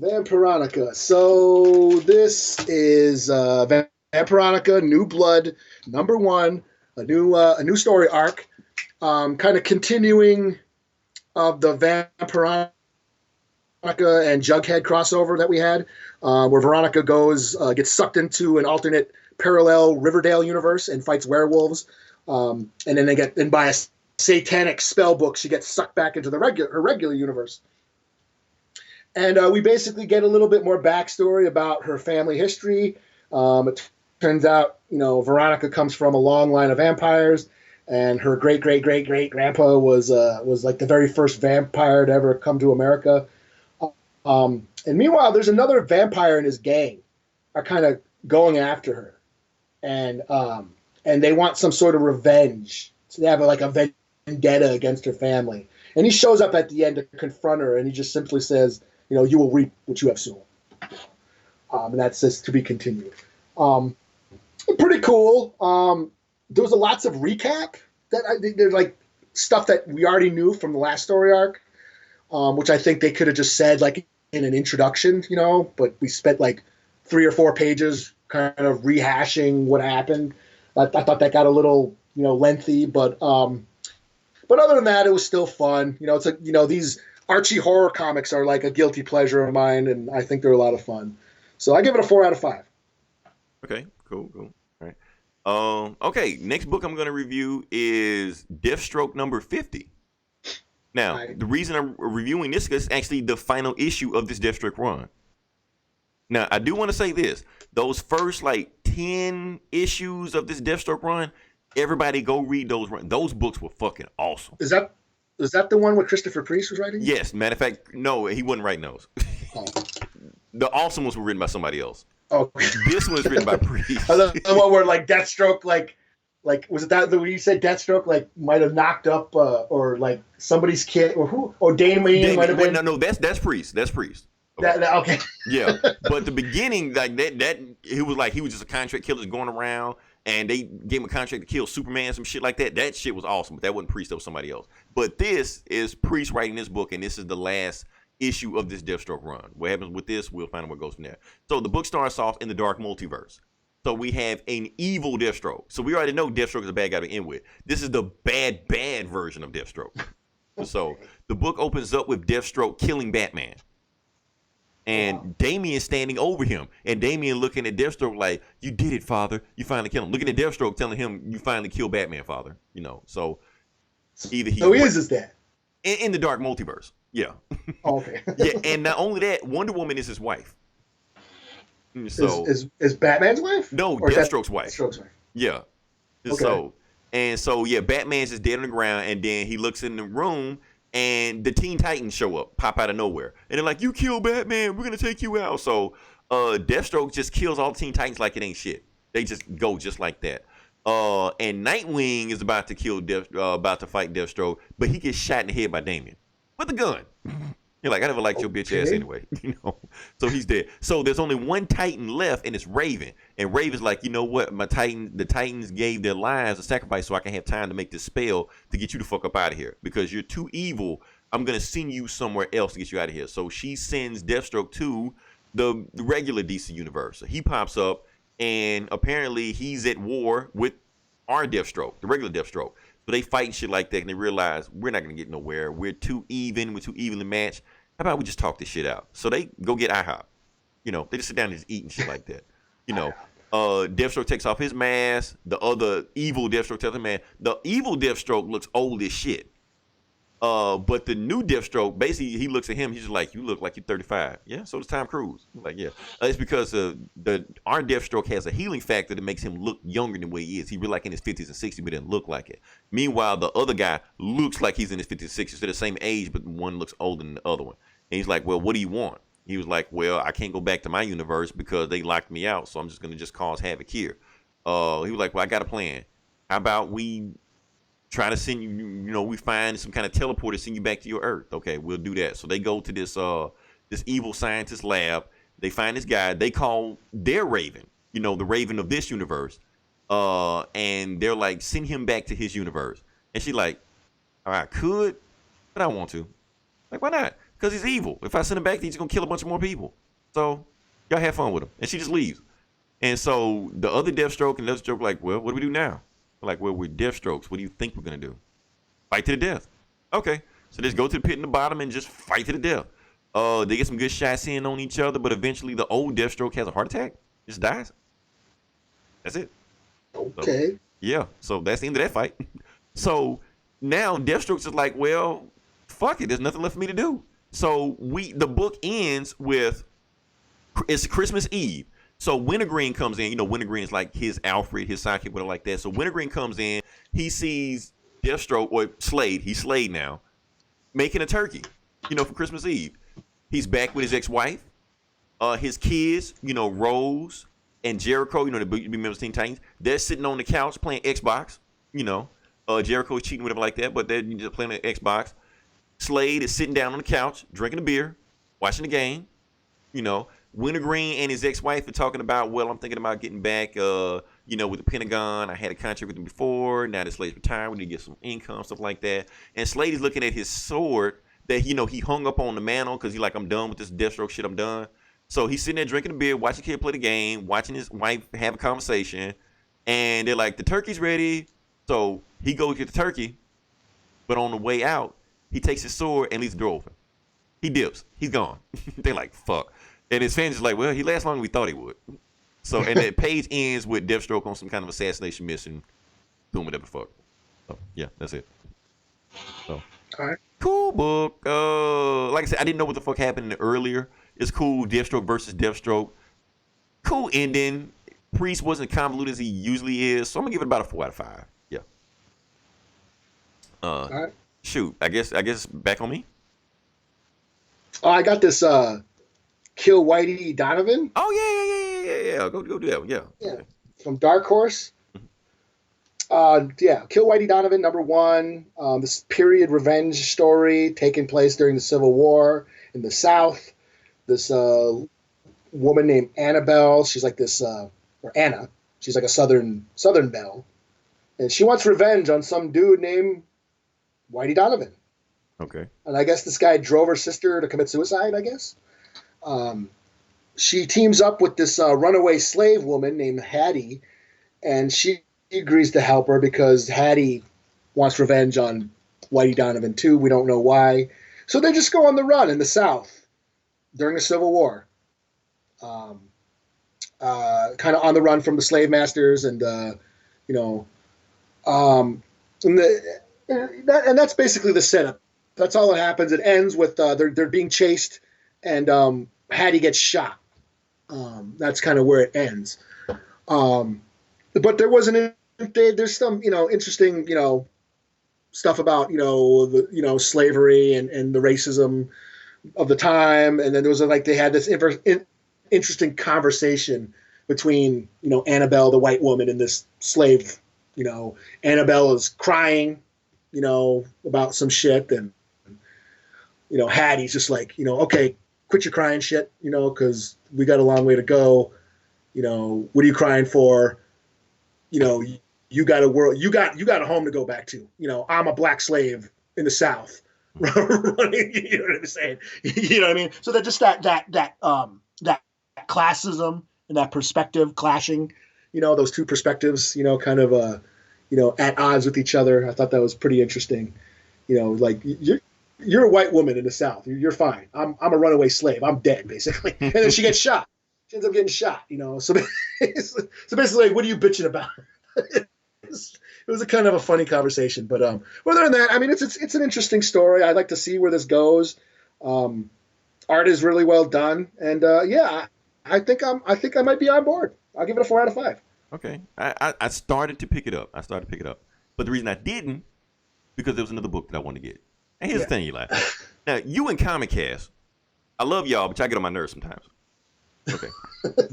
Vamperonica. So this is Vamperonica, New Blood, #1, a new story arc, kind of continuing of the Vamperonica and Jughead crossover that we had, where Veronica gets sucked into an alternate parallel Riverdale universe and fights werewolves, and then by a satanic spell book, she gets sucked back into her regular universe. And we basically get a little bit more backstory about her family history. It turns out, Veronica comes from a long line of vampires, and her great grandpa was like the very first vampire to ever come to America. And meanwhile, there's another vampire and his gang are kind of going after her, and they want some sort of revenge. So they have a vendetta against her family. And he shows up at the end to confront her, and he just simply says, you will reap what you have sown. And that says to be continued. Pretty cool. There was lots of recap there's like stuff that we already knew from the last story arc, which I think they could have just said like in an introduction, but we spent like 3 or 4 pages kind of rehashing what happened. I thought that got a little, lengthy, but other than that, it was still fun. It's these Archie horror comics are like a guilty pleasure of mine, and I think they're a lot of fun. So I give it a 4 out of 5. Okay, cool. All right. Okay, next book I'm going to review is Deathstroke number 50. Now, the reason I'm reviewing this is actually the final issue of this Deathstroke run. Now, I do want to say this. Those first, 10 issues of this Deathstroke run, everybody go read those. Those books were fucking awesome. Is that the one where Christopher Priest was writing? Yes. Matter of fact, no, he wasn't writing those. Oh. The awesome ones were written by somebody else. Oh. This one's written by Priest. The one where, Deathstroke, was it that when you said Deathstroke, might have knocked up, or, somebody's kid, or who? Or Damien might have been? No, that's Priest. That's Priest. Okay. Yeah, but the beginning, he was just a contract killer going around, and they gave him a contract to kill Superman, some shit like that. That shit was awesome, but that wasn't Priest, that was somebody else. But this is Priest writing this book, and this is the last issue of this Deathstroke run. What happens with this, we'll find out what goes from there. So the book starts off in the dark multiverse. So we have an evil Deathstroke. So we already know Deathstroke is a bad guy to end with. This is the bad version of Deathstroke. So the book opens up with Deathstroke killing Batman. And Damien standing over him. And Damien looking at Deathstroke like, you did it, father. You finally killed him. Looking at Deathstroke telling him, you finally killed Batman, father. So either he... So he is his dad? In the dark multiverse. Yeah. Oh, okay. Yeah, and not only that, Wonder Woman is his wife. So is Batman's wife? No, Deathstroke's wife. Deathstroke's wife. Yeah. Okay. So Batman's just dead on the ground, and then he looks in the room, and the Teen Titans show up, pop out of nowhere, and they're like, "You killed Batman, we're gonna take you out." So Deathstroke just kills all the Teen Titans like it ain't shit. They just go just like that. And Nightwing is about to about to fight Deathstroke, but he gets shot in the head by Damien with a gun. You're like, I never liked your bitch ass anyway, So he's dead. So there's only one Titan left, and it's Raven. And Raven's like, you know what? The Titans gave their lives a sacrifice so I can have time to make this spell to get you the fuck up out of here because you're too evil. I'm gonna send you somewhere else to get you out of here. So she sends Deathstroke to the regular DC universe. So he pops up, and apparently he's at war with our Deathstroke, the regular Deathstroke. So they fight and shit like that, and they realize we're not gonna get nowhere. We're too evenly matched. How about we just talk this shit out? So they go get IHOP. They just sit down and just eat and shit like that. Deathstroke takes off his mask. The other evil Deathstroke tells him, man, the evil Deathstroke looks old as shit. But the new Deathstroke, basically, he looks at him. He's just like, you look like you're 35. Yeah, so does Tom Cruise. I'm like, yeah. It's because our Deathstroke has a healing factor that makes him look younger than what he is. He really like in his 50s and 60s, but didn't look like it. Meanwhile, the other guy looks like he's in his 50s and 60s. They're the same age, but one looks older than the other one. And he's like, well, what do you want? He was like, well, I can't go back to my universe because they locked me out, so I'm just going to just cause havoc here. He was like, well, I got a plan. How about we try to send you, we find some kind of teleporter, send you back to your Earth. Okay, we'll do that. So they go to this evil scientist lab. They find this guy. They call their Raven, the Raven of this universe. And they're like, send him back to his universe. And she's like, all right, could, but I don't want to. Like, why not? Because he's evil. If I send him back, he's going to kill a bunch of more people. So y'all have fun with him. And she just leaves. And so the other Deathstroke and Deathstroke like, well, what do we do now? We're like, well, we're Deathstrokes. What do you think we're going to do? Fight to the death. Okay. So just go to the pit in the bottom and just fight to the death. They get some good shots in on each other, but eventually the old Deathstroke has a heart attack. Just dies. That's it. Okay. So, yeah. So that's the end of that fight. So now Deathstroke's is like, well, fuck it. There's nothing left for me to do. So the book ends with, it's Christmas Eve. So Wintergreen comes in. Wintergreen is like his Alfred, his sidekick, whatever like that. So Wintergreen comes in. He sees Deathstroke, or Slade. He's Slade now, making a turkey, for Christmas Eve. He's back with his ex-wife, his kids, Rose and Jericho, the big members of Teen Titans. They're sitting on the couch playing Xbox, Jericho's cheating, whatever like that, but they're just playing the Xbox. Slade is sitting down on the couch, drinking a beer, watching the game, Wintergreen and his ex-wife are talking about, well, I'm thinking about getting back, with the Pentagon. I had a contract with them before. Now that Slade's retired, we need to get some income, stuff like that. And Slade is looking at his sword that, he hung up on the mantle because he's like, I'm done with this Deathstroke shit. I'm done. So he's sitting there drinking a beer, watching the kid play the game, watching his wife have a conversation. And they're like, the turkey's ready. So he goes get the turkey. But on the way out, he takes his sword and leaves the door open. He dips. He's gone. They're like, fuck. And his fans is like, well, he lasts longer than we thought he would. So, and the page ends with Deathstroke on some kind of assassination mission, doing whatever the fuck. So, yeah, that's it. So, all right. Cool book. Like I said, I didn't know what the fuck happened earlier. It's cool. Deathstroke versus Deathstroke. Cool ending. Priest wasn't convoluted as he usually is, so I'm gonna give it about a 4 out of 5. Yeah. All right. Shoot. I guess back on me. Oh, I got this. Kill Whitey Donovan. Oh yeah. Go do that one. Yeah. From Dark Horse. Kill Whitey Donovan, #1. This period revenge story taking place during the Civil War in the South. This woman named Annabelle. She's like this, or Anna. She's like a Southern belle, and she wants revenge on some dude named Whitey Donovan. Okay. And I guess this guy drove her sister to commit suicide. I guess. She teams up with this runaway slave woman named Hattie, and she agrees to help her because Hattie wants revenge on Whitey Donovan too. We don't know why. So they just go on the run in the South during the Civil War. Kind of on the run from the slave masters, and and that's basically the setup. That's all that happens. It ends with they're being chased, and Hattie gets shot. That's kind of where it ends. But there wasn't. There's some interesting stuff about slavery and the racism of the time, and then there was they had this interesting conversation between Annabelle, the white woman, and this slave Annabelle is crying, about some shit, and Hattie's just like, okay, quit your crying shit, because we got a long way to go. What are you crying for? You got a world, you got a home to go back to. I'm a black slave in the South, running. You know what I'm saying? You know what I mean? So that just that classism and that perspective clashing. Those two perspectives. Kind of at odds with each other. I thought that was pretty interesting. Like you're a white woman in the South. You're fine. I'm a runaway slave. I'm dead, basically. And then she gets shot. She ends up getting shot. So basically, what are you bitching about? It was a kind of a funny conversation, but other than that, I mean, it's an interesting story. I'd like to see where this goes. Art is really well done, and I think I might be on board. I'll give it a 4 out of 5. Okay, I started to pick it up. But the reason I didn't, because there was another book that I wanted to get. And here's the thing, Eli. Now, you and Comic Cast, I love y'all, but y'all get on my nerves sometimes. Okay,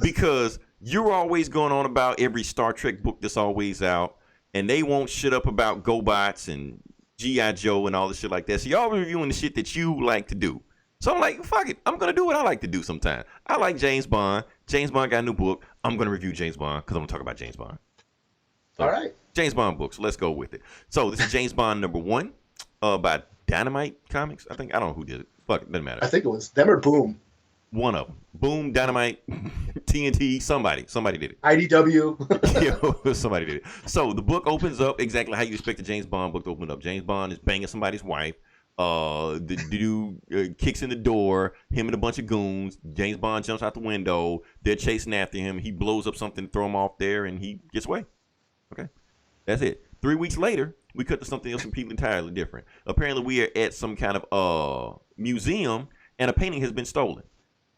because you're always going on about every Star Trek book that's always out, and they won't shut up about GoBots and G.I. Joe and all this shit like that. So y'all reviewing the shit that you like to do. So I'm like, fuck it. I'm going to do what I like to do sometimes. I like James Bond. James Bond got a new book. I'm going to review James Bond because I'm going to talk about James Bond. So, all right. James Bond books. Let's go with it. So this is James Bond #1 by Dynamite Comics. I don't know who did it. Fuck, it doesn't matter. I think it was them or Boom. One of them. Boom, Dynamite, TNT, somebody did it. IDW. Somebody did it. So the book opens up exactly how you expect a James Bond book to open up. James Bond is banging somebody's wife. The dude kicks in the door, him and a bunch of goons. James Bond jumps out the window. They're chasing after him. He blows up something, throw him off there, and he gets away. Okay. That's it. 3 weeks later, we cut to something else completely entirely different. Apparently, we are at some kind of museum, and a painting has been stolen.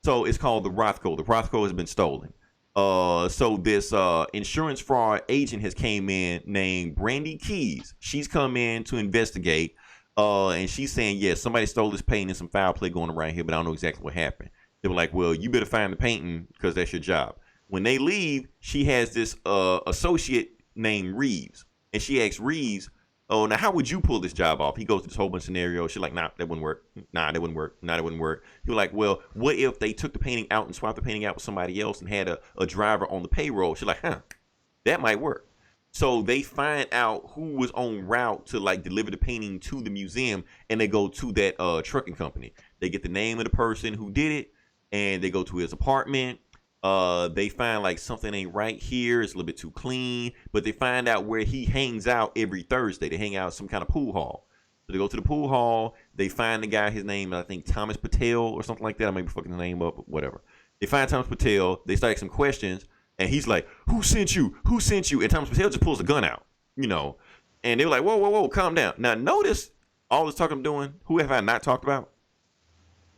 So it's called the Rothko. The Rothko has been stolen. So this insurance fraud agent has came in named Brandy Keys. She's come in to investigate, and she's saying, yes, somebody stole this painting. Some foul play going around here, but I don't know exactly what happened. They were like, well, you better find the painting because that's your job. When they leave, she has this associate named Reeves, and she asks Reeves, oh, now how would you pull this job off? He goes to this whole bunch of scenarios. She's like, nah, that wouldn't work. Nah, that wouldn't work. Nah, that wouldn't work. He was like, well, what if they took the painting out and swapped the painting out with somebody else and had a driver on the payroll? She's like, that might work. So they find out who was on route to like deliver the painting to the museum, and they go to that trucking company. They get the name of the person who did it, and they go to his apartment. They find like something ain't right here. It's a little bit too clean, but they find out where he hangs out every Thursday. They hang out at some kind of pool hall. So they go to the pool hall. They find the guy, his name, I think Thomas Patel or something like that. I may be fucking his name up, but whatever. They find Thomas Patel. They start asking questions, and he's like, who sent you? Who sent you? And Thomas Patel just pulls a gun out, and they're like, whoa, calm down. Now notice all this talk I'm doing. Who have I not talked about?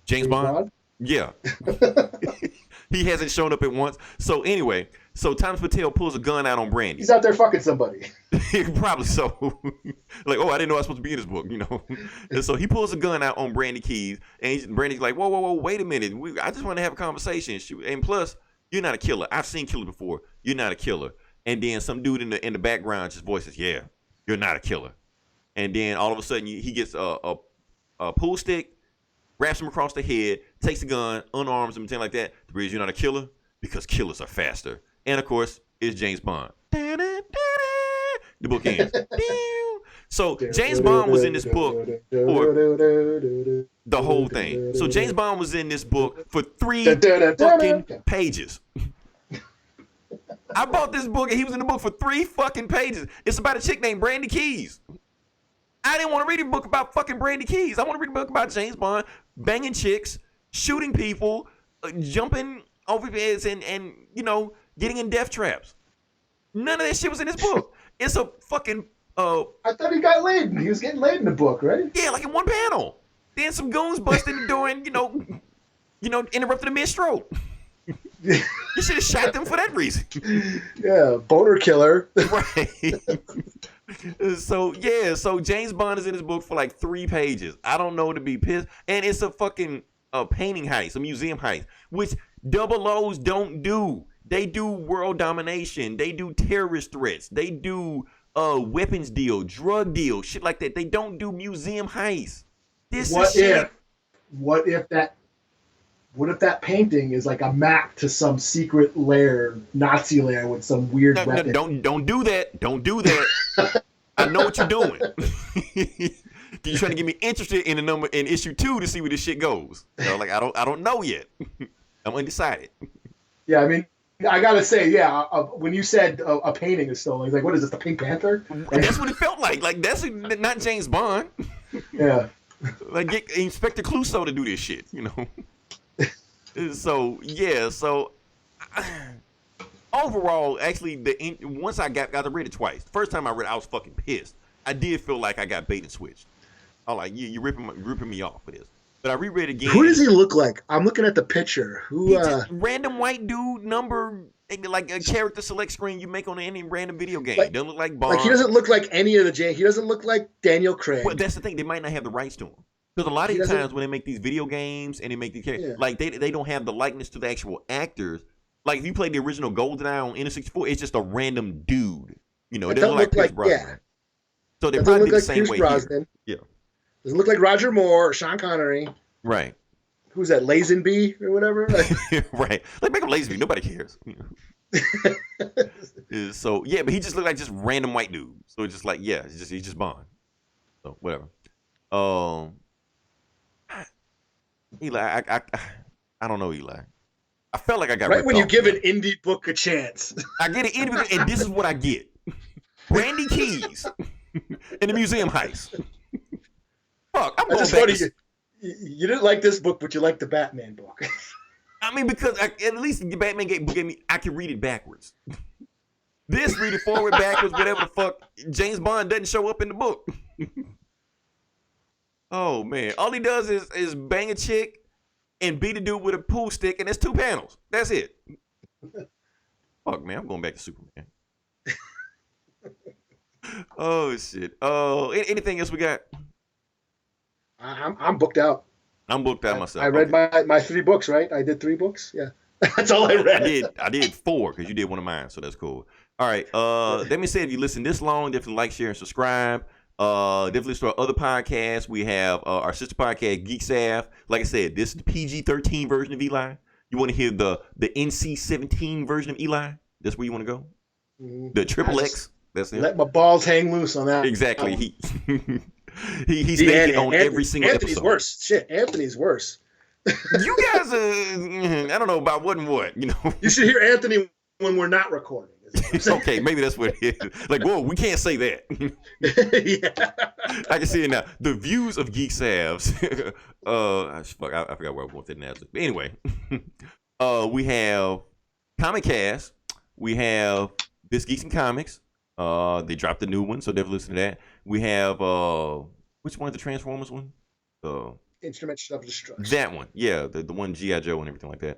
James Bond? Yeah. He hasn't shown up at once. So anyway, Thomas Patel pulls a gun out on Brandy. He's out there fucking somebody. Probably so. Like, oh, I didn't know I was supposed to be in this book, And so he pulls a gun out on Brandy Keys, and Brandy's like, whoa, wait a minute. I just want to have a conversation. And plus, you're not a killer. I've seen killers before. You're not a killer. And then some dude in the background just voices, yeah, you're not a killer. And then all of a sudden he gets a pool stick, wraps him across the head, takes the gun, unarms him, and things like that. The reason you're not a killer? Because killers are faster. And, of course, it's James Bond. The book ends. So James Bond was in this book for the whole thing. So James Bond was in this book for 3 fucking pages. I bought this book, and he was in the book for 3 fucking pages. It's about a chick named Brandy Keys. I didn't want to read a book about fucking Brandy Keys. I want to read a book about James Bond banging chicks, shooting people, jumping over beds, and getting in death traps. None of that shit was in this book. It's a fucking. I thought he got laid. He was getting laid in the book, right? Yeah, like in one panel. Then some goons bust in the door and interrupted a mid-stroke. You should have shot them for that reason. Yeah, boner killer. Right. So James Bond is in his book for like 3 pages. I don't know to be pissed. And it's a fucking painting heist, a museum heist, which double O's don't do. They do world domination. They do terrorist threats. They do weapons deal, drug deal, shit like that. They don't do museum heists. What if that painting is like a map to some secret lair, Nazi lair with some weird weapon? Don't do that. Don't do that. I know what you're doing. You're trying to get me interested in the number in issue 2 to see where this shit goes. Like I don't know yet. I'm undecided. Yeah, I mean, I gotta say, when you said a painting is stolen, it's like, what is this, the Pink Panther? That's what it felt like. Like that's not James Bond. Yeah. Like get Inspector Clouseau to do this shit, you know. So overall, actually, once I got to read it twice. The first time I read it, I was fucking pissed. I did feel like I got bait and switched. I'm like, you're ripping me off for this. But I reread it again. Who does he look like? I'm looking at the picture. Who? Just random white dude number, like a character select screen you make on any random video game. Doesn't look like Bond. Like he doesn't look like any of the He doesn't look like Daniel Craig. Well, that's the thing. They might not have the rights to him. Because a lot of the times when they make these video games and they make these characters, like they don't have the likeness to the actual actors. Like if you play the original GoldenEye on N64, it's just a random dude. You know, it doesn't look like Pierce Brosnan. Yeah. So they probably do the same way here. Yeah. Doesn't look like Roger Moore or Sean Connery. Right. Who's that, Lazenby or whatever? Right. Like make him Lazenby. Nobody cares. So yeah, but he just looked like just random white dude. So it's just like he's just Bond. So whatever. Eli, I don't know, Eli. I felt like I got right when you give an indie book a chance. I get an indie book, and this is what I get: Brandy Keys in the museum heist. Fuck, I'm going back. You didn't like this book, but you liked the Batman book. I mean, because at least the Batman gave me, I can read it backwards. This read it forward, backwards, whatever the fuck. James Bond doesn't show up in the book. Oh man, all he does is bang a chick and beat a dude with a pool stick, and that's 2 panels. That's it. Fuck man, I'm going back to Superman. Oh shit. Oh, anything else we got? I'm booked out. I'm booked out myself. I read my 3 books, right? I did 3 books. Yeah, that's all I read. I did 4 because you did one of mine, so that's cool. All right. Let me say, if you listen this long, definitely like, share, and subscribe. Definitely listen to our other podcasts. We have our sister podcast, Geek Sav. Like I said, this is the PG-13 version of Eli. You want to hear the NC-17 version of Eli? That's where you want to go. The Triple X. That's it. Let my balls hang loose on that. Exactly. He's naked on every single Anthony's episode. Worse. Shit, Anthony's worse. You guys I don't know about what and what, you know. You should hear Anthony when we're not recording. Okay, maybe that's what it is. Like, whoa, we can't say that. Yeah. I can see it now. The views of Geek Savs. I forgot where I was going to now. But anyway, we have Comic Cast. We have This Geeks and Comics. They dropped a new one, so definitely listen to that. We have which one is the Transformers one? Instruments of Destruction. That one, yeah, the one G.I. Joe and everything like that.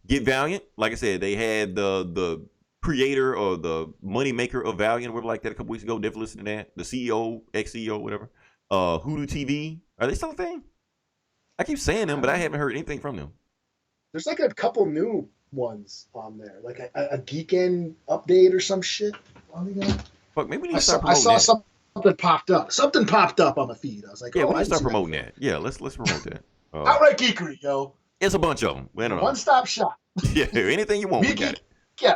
Get Valiant, like I said, they had the creator or the money maker of Valiant, whatever like that, a couple weeks ago. Definitely listen to that. The CEO, ex-CEO, whatever. Hoodoo TV, are they still a thing? I keep saying them, but I haven't heard anything from them. There's like a couple new ones on there, like a Geekend update or some shit. Fuck, maybe we need to start promoting I saw something popped up. Something popped up on the feed. I was like, yeah, we need to start promoting that. Yeah, let's promote that. Outright Geekery, yo. It's a bunch of them. I don't know. One-stop shop. Yeah, anything you want, we got it. Yeah.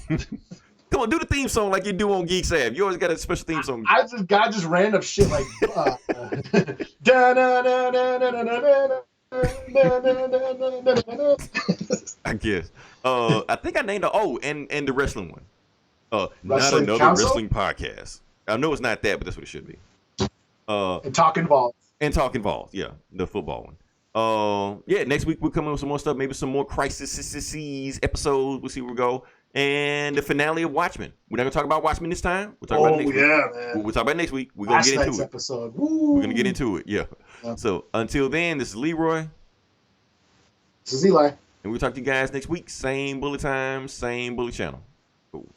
Come on, do the theme song like you do on Geek Sav. You always got a special theme song. I just got just random shit like I guess. I think I named and the wrestling one. Not another wrestling podcast. I know it's not that, but that's what it should be. And Talking Balls. And Talking Balls, yeah, the football one. Yeah, next week we're coming with some more stuff, maybe some more Crisis episodes. We'll see where we go. And the finale of Watchmen. We're not gonna talk about Watchmen this time. We'll talk about it next week. Man. We'll talk about it next week. We're gonna get into it. Episode. Woo. We're gonna get into it. Yeah. So until then, this is Leroy. This is Eli. And we'll talk to you guys next week. Same bullet time, same bullet channel. Cool.